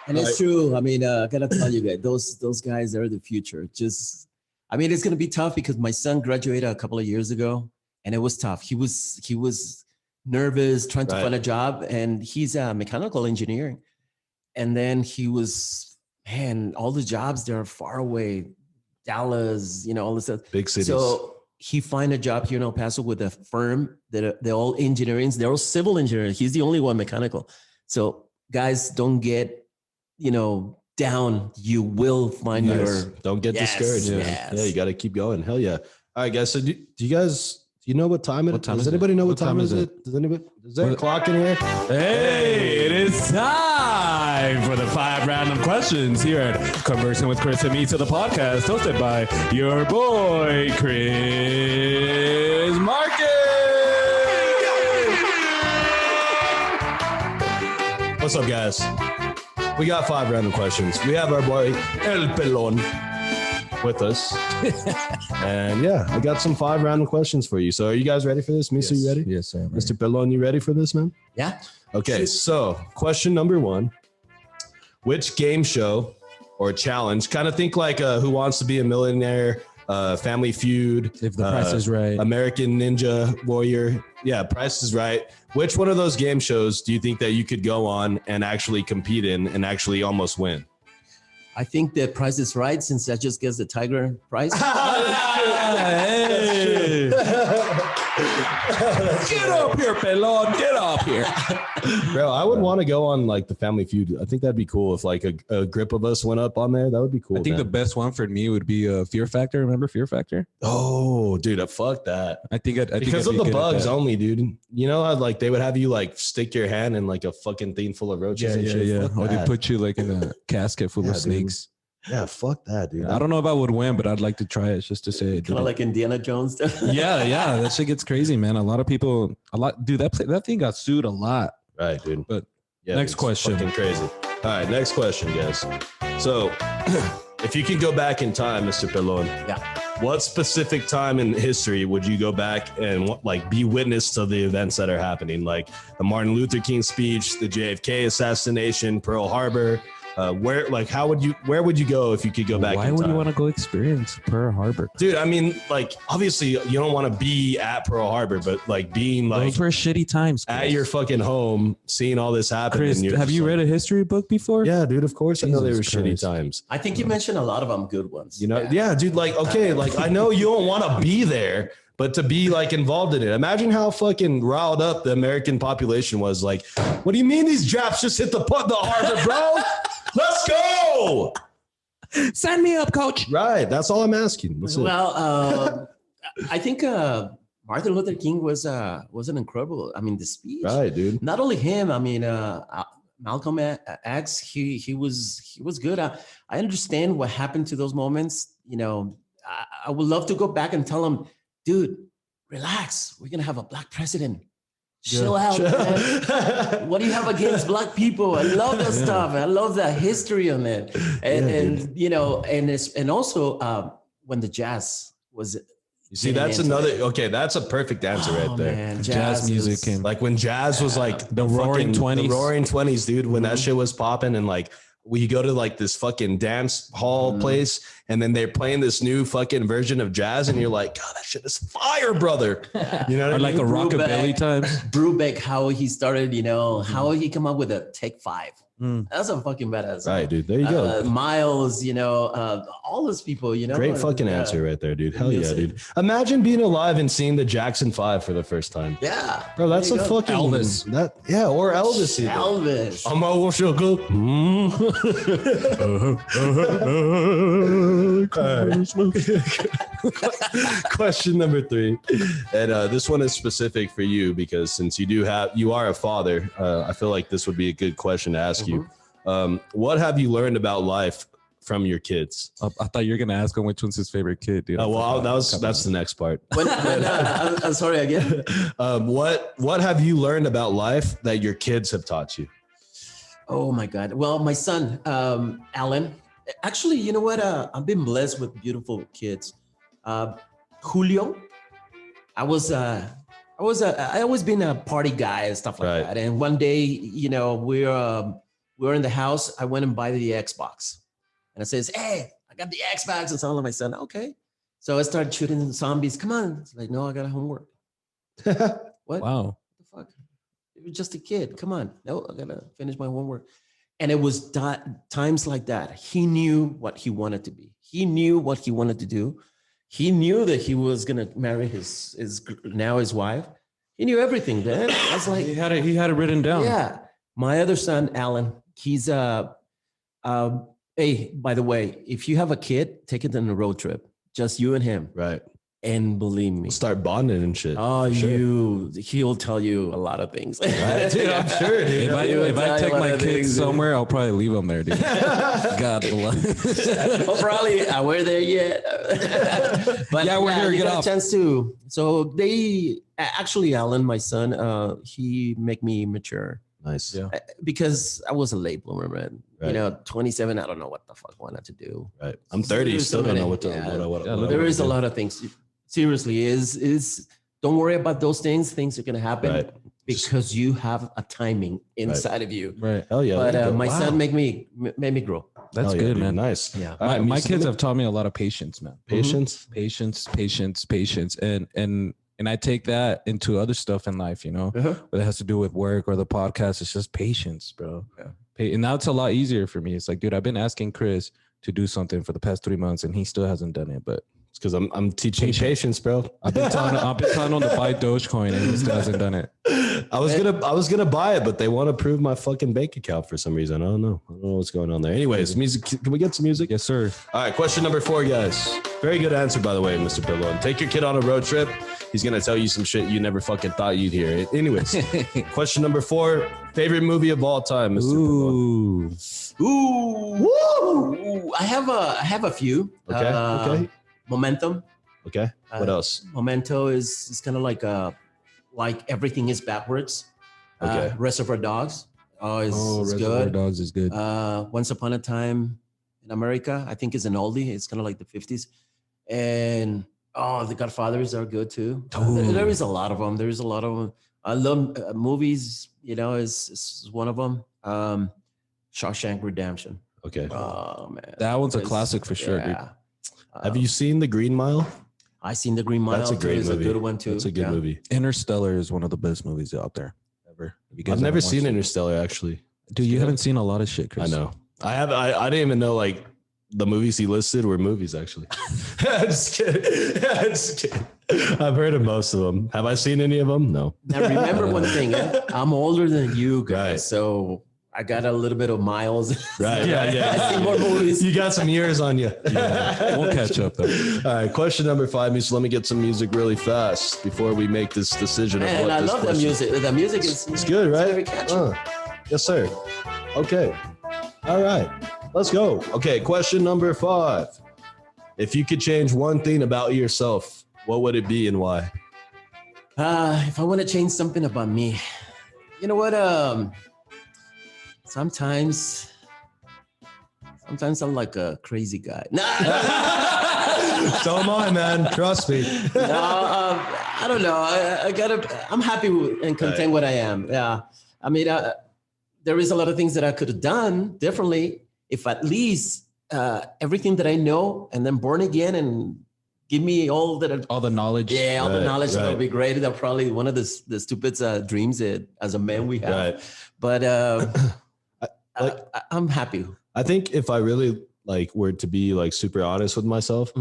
And it's true. I mean, I gotta tell you guys, those guys are the future. Just, I mean, it's gonna be tough because my son graduated a couple of years ago, and it was tough. He was nervous trying to find a job, and he's a mechanical engineer. And then he was, man, all the jobs there are far away, Dallas, you know, all this stuff. Big cities. So he find a job here in El Paso with a firm that they're all engineering. They're all civil engineers. He's the only one mechanical. So guys, don't get, you know, down. You will find your. Don't get discouraged. Yes. Yeah, you got to keep going. Hell yeah. All right, guys. So do you guys, do you know what time it is? Does anybody know what time is it? Does anybody, is there a clock in here? Hey, it is time for the 5 random questions here at Conversing with Chris and Misa, the podcast hosted by your boy, Chris Marquez. What's up, guys? We got 5 random questions. We have our boy El Pelon with us. And yeah, I got some 5 random questions for you. So are you guys ready for this? Misa, you ready? Yes, sir. Mr. Pelon, you ready for this, man? Yeah. Okay, so question number 1. Which game show or challenge, kind of think like Who Wants to Be a Millionaire, Family Feud, If the Price is Right, American Ninja Warrior. Yeah, Price is Right. Which one of those game shows do you think that you could go on and actually compete in and actually almost win? I think the Price is Right, since that just gets the Tiger prize. Hey. Get up here, Pelon. Get up here. Bro, I would want to go on like the Family Feud. I think that'd be cool if like a group of us went up on there. That would be cool. I think the best one for me would be Fear Factor. Remember Fear Factor? Oh, dude, fuck that. I think because of the bugs only, dude. You know how like they would have you like stick your hand in like a fucking thing full of roaches and shit. Yeah. Fuck Or they that. put you like in a casket full of snakes. Yeah, fuck that, dude. I don't know if I would win, but I'd like to try it just to say it. Kind of like Indiana Jones. Yeah. That shit gets crazy, man. A lot of people, dude, that thing got sued a lot. Right, dude. But yeah, next it's question. fucking crazy. All right, next question, guys. So, if you could go back in time, Mr. Pelon, Yeah. what specific time in history would you go back and like be witness to the events that are happening, like the Martin Luther King speech, the JFK assassination, Pearl Harbor? Where would you go if you could go back in time? Why would you want to go experience Pearl Harbor? Dude, I mean, like, obviously you don't want to be at Pearl Harbor, but like being like Those were shitty times, Chris. at your fucking home, seeing all this happen. Chris, and have you read a history book before? Yeah, dude, of course. I know they were Jesus shitty Christ. times. I think you mentioned a lot of them good ones. You know, yeah, dude, like, okay, like I know you don't want to be there, but to be like involved in it. Imagine how fucking riled up the American population was. Like, what do you mean these Japs just hit the harbor, bro? Let's go. Sign me up, coach. Right. That's all I'm asking. That's it. Well, I think Martin Luther King was an incredible. I mean, the speech. Right, dude. Not only him. I mean, Malcolm X. He was good. I understand what happened to those moments. You know, I would love to go back and tell him, dude, relax. We're gonna have a black president. Chill out, man. What do you have against black people? I love that stuff. I love that history on it. And you know, and also when the jazz was. You see, that's another. Okay, that's a perfect answer right there. Man, Jazz music came. Like when jazz was like The roaring 20s. the roaring 20s, dude. When that shit was popping, and like we go to like this fucking dance hall place, and then they're playing this new fucking version of jazz, and you're like, God, that shit is fire, brother. You know what I Or mean? like a rockabilly times. Brubeck, how he started, you know, how he come up with a take 5. Mm. That's a fucking badass. Right, dude. There you go. Miles, you know, all those people, you know. Great fucking answer right there, dude. Hell yeah, Music. dude. Imagine being alive and seeing the Jackson 5 for the first time. Yeah. Bro, that's a There you go. fucking Elvis. Or Elvis even. Elvis. I'm a sugar. Question number 3, and this one is specific for you because since you are a father, I feel like this would be a good question to ask you. What have you learned about life from your kids? I thought you were gonna ask him which one's his favorite kid, dude. Oh, well, that's the next part. I'm sorry again. What have you learned about life that your kids have taught you? Oh my God. Well, my son, Alan, actually, you know what? I've been blessed with beautiful kids. Julio, I always been a party guy and stuff like that. And one day, you know, we're in the house. I went and buy the Xbox, and I says, "Hey, I got the Xbox." And so my son, okay. So I started shooting zombies. Come on. It's like, no, I got homework. What? Wow. What the fuck? You're just a kid. Come on. No, I gotta finish my homework. And it was times like that. He knew what he wanted to be. He knew what he wanted to do. He knew that he was gonna marry his wife. He knew everything, man. I was like, he had it written down. Yeah. My other son, Alan, he's hey, by the way, if you have a kid, take it on a road trip. Just you and him. Right. And believe me, start bonding and shit. Oh, he'll tell you a lot lot of things. Right? Dude, I'm sure. Dude. If I take my kids somewhere, I'll probably leave them there, dude. God bless. Well, probably we're there yet. But yeah, we're here. You Get got off. a chance to. So they actually, Alan, my son, he make me mature. Nice. Yeah. Because I was a late bloomer, man. Right. You know, 27, I don't know what the fuck I wanted to do. Right. I'm 30. Still don't know what to. There is a lot of things. Seriously, is don't worry about those things. Things are gonna happen because you have a timing inside of you. Right. Hell yeah. But my son made me grow. That's good, dude. man. Nice. Yeah. My kids have taught me a lot of patience, man. Patience. Patience. And I take that into other stuff in life, you know, whether it has to do with work or the podcast. It's just patience, bro. Yeah. And now it's a lot easier for me. It's like, dude, I've been asking Chris to do something for the past 3 months and he still hasn't done it. But it's because I'm teaching patience, bro. I've been telling him to buy Dogecoin and he still hasn't done it. I was gonna buy it, but they want to prove my fucking bank account for some reason. I don't know what's going on there. Anyways, music. Can we get some music? Yes, sir. All right. Question number 4, guys. Very good answer, by the way, Mr. Pelon. Take your kid on a road trip. He's gonna tell you some shit you never fucking thought you'd hear. Anyways, question number 4. Favorite movie of all time, Mr. Pelon. Ooh. I have a few. Okay. Momentum. Okay. What else? Memento is kind of like everything is backwards. Okay. Reservoir Dogs. Is Reservoir good. Dogs is good. Once Upon a Time in America, I think is an oldie. It's kind of like the 50s. And The Godfathers are good too. There is a lot of them. I love movies. You know, is one of them. Shawshank Redemption. Okay. Oh man, that one's a classic for sure, dude. Have you seen The Green Mile? I seen The Green Mile. That's a great movie. A good one too. That's a good movie. Interstellar is one of the best movies out there ever. I've never seen Interstellar, actually. Dude, you haven't seen a lot of shit, Chris. I know. I have. I didn't even know like the movies he listed were movies. Actually, just kidding. I've heard of most of them. Have I seen any of them? No. Now remember one thing. I'm older than you guys, Right. so I got a little bit of miles. Right. Yeah. I see more movies. You got some years on you. Yeah. We'll catch up though. All right. Question number 5, Misa. Let me get some music really fast before we make this decision. And I love the music. The music is it's good, right? Very catchy. Yes, sir. Okay. All right. Let's go. Okay. Question number 5. If you could change one thing about yourself, what would it be and why? If I want to change something about me, you know what? Sometimes I'm like a crazy guy. So am I, man. Trust me. I don't know. I'm happy and content what I am. Yeah. I mean, there is a lot of things that I could have done differently if at least everything that I know and then born again and give me all the knowledge. Yeah, all the knowledge. That would be great. That's probably one of the stupid dreams that as a man we have. Right. But I'm happy. I think if I really were to be super honest with myself,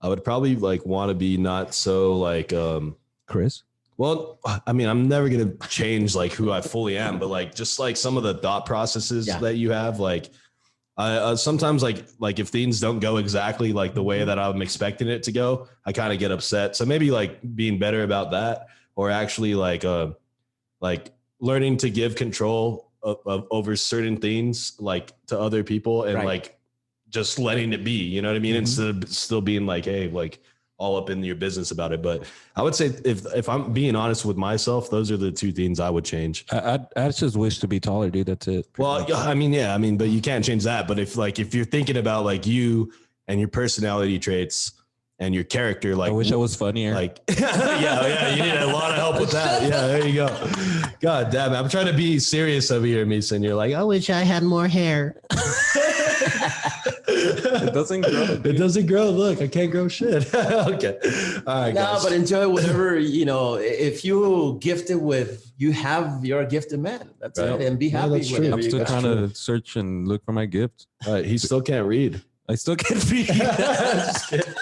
I would probably want to be not so Chris. Well, I mean, I'm never going to change who I fully am, but just some of the thought processes that you have, sometimes if things don't go exactly the way that I'm expecting it to go, I kind of get upset. So maybe being better about that, or actually learning to give control of over certain things to other people and just letting it be, you know what I mean? Instead of still being like, hey, like all up in your business about it. But I would say if I'm being honest with myself, those are the two things I would change. I just wish to be taller, dude. That's it. Well, I mean, but you can't change that. But if you're thinking about like you and your personality traits and your character, like I wish I was funnier. Like, yeah, you need a lot of help with that. Yeah, there you go. God damn it. I'm trying to be serious over here, Misa, and you're like, I wish I had more hair. It doesn't grow. Dude. It doesn't grow. Look, I can't grow shit. Okay. All right, guys. But enjoy whatever, if you're gifted with, you're a gifted man. That's right. And be happy. That's true. I'm still trying to search and look for my gift. All right. He still can't read. I still can't read. Just kidding.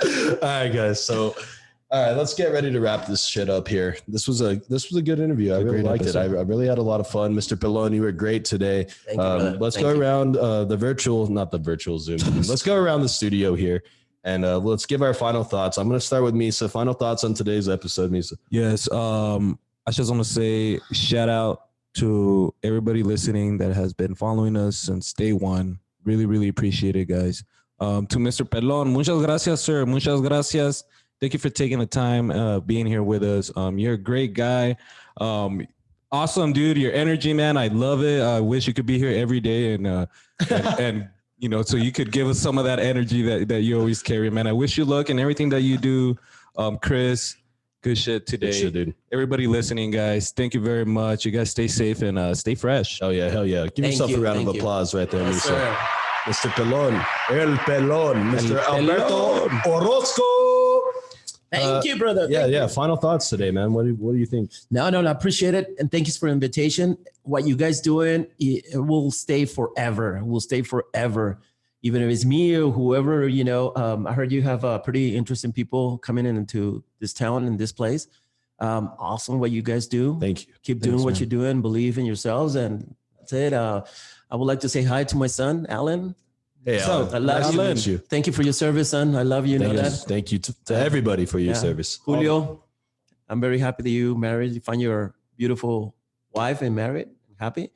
All right, guys. So, all right, let's get ready to wrap this shit up here. This was a good interview. I really liked it. I really had a lot of fun. Mr. Pelon, you were great today. Thank you, let's go around not the virtual Zoom. Let's go around the studio here and let's give our final thoughts. I'm going to start with Misa. Final thoughts on today's episode, Misa. Yes. I just want to say shout out to everybody listening that has been following us since day one. Really, really appreciate it, guys. To Mr. Pelon, muchas gracias, sir. Muchas gracias. Thank you for taking the time being here with us. You're a great guy. Awesome, dude. Your energy, man. I love it. I wish you could be here every day and so you could give us some of that energy that you always carry, man. I wish you luck in everything that you do. Chris, good shit today. Good shit, dude. Everybody listening, guys, thank you very much. You guys stay safe and stay fresh. Oh, yeah. Hell yeah. Give yourself a round of applause right there, Yes, Misa. sir. Mr. Pelon, El Pelon, Mr. Alberto Orozco. Thank you, brother. Yeah. Final thoughts today, man. What do you think? No, I appreciate it. And thank you for the invitation. What you guys doing, it will stay forever. It will stay forever. Even if it's me or whoever, I heard you have pretty interesting people coming into this town and this place. Awesome what you guys do. Thank you. Keep doing what you're doing. Believe in yourselves. And that's it. I would like to say hi to my son, Alan. Hey, So, I love you. Thank you for your service, son. I love you. Thank you to everybody for your service. Julio, I'm very happy that you married. You find your beautiful wife and married. Happy.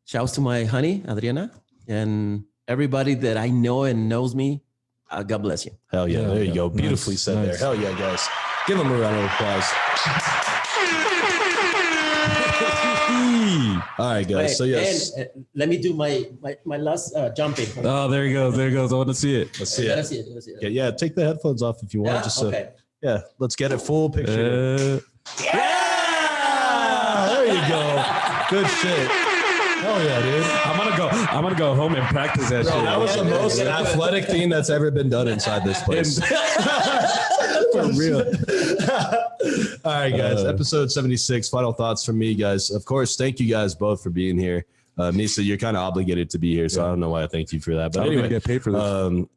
Shouts to my honey, Adriana, and everybody that I know and knows me. God bless you. Hell yeah. There you go. Beautifully said there. Hell yeah, guys. Give them a round of applause. All right, guys. Wait, so yes. And, let me do my last jumping. Oh, there he goes. There he goes. I want to see it. Let's see Let's it. see it. Yeah, take the headphones off if you want. Yeah? Just so, Okay. yeah, let's get it full picture. Yeah! There you go. Good shit. Hell yeah, dude. I'm gonna go home and practice that shit. That was the most athletic thing that's ever been done inside this place. For real. All right, guys. Episode 76. Final thoughts from me, guys. Of course, thank you guys both for being here. Misa, you're kind of obligated to be here, so I don't know why I thank you for that. But anyway, get paid for this.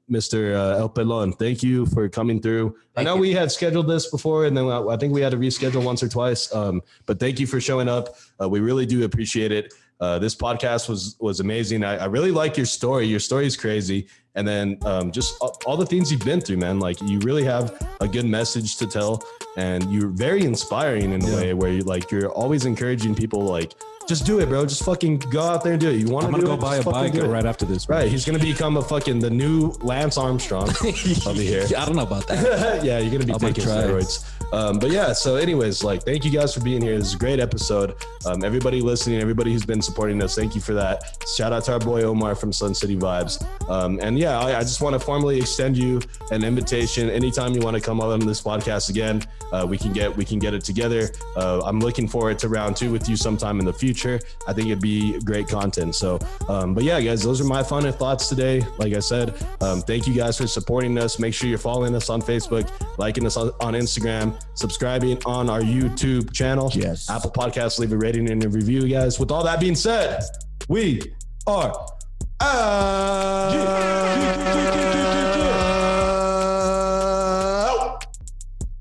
Mr. El Pelon, thank you for coming through. I know we had scheduled this before, and then I think we had to reschedule once or twice. But thank you for showing up. We really do appreciate it. This podcast was amazing. I really like your story. Your story is crazy. And then just all the things you've been through, man. Like, you really have a good message to tell, and you're very inspiring in a way where you're always encouraging people, like, just do it, bro. Just fucking go out there and do it. You want to do it? I'm gonna go buy a bike right after this. Bro. Right. He's going to become the new Lance Armstrong over here. I don't know about that. Yeah, you're going to be taking steroids. But yeah, so anyways, thank you guys for being here. This is a great episode. Everybody listening, everybody who's been supporting us, thank you for that. Shout out to our boy Omar from Sun City Vibes. And yeah, I just want to formally extend you an invitation. Anytime you want to come on this podcast again, we can get it together. I'm looking forward to round 2 with you sometime in the future. I think it'd be great content. So, but yeah, guys, those are my final thoughts today. Like I said, thank you guys for supporting us. Make sure you're following us on Facebook, liking us on Instagram, subscribing on our YouTube channel. Yes. Apple Podcasts, leave a rating and a review, guys. With all that being said, we are out.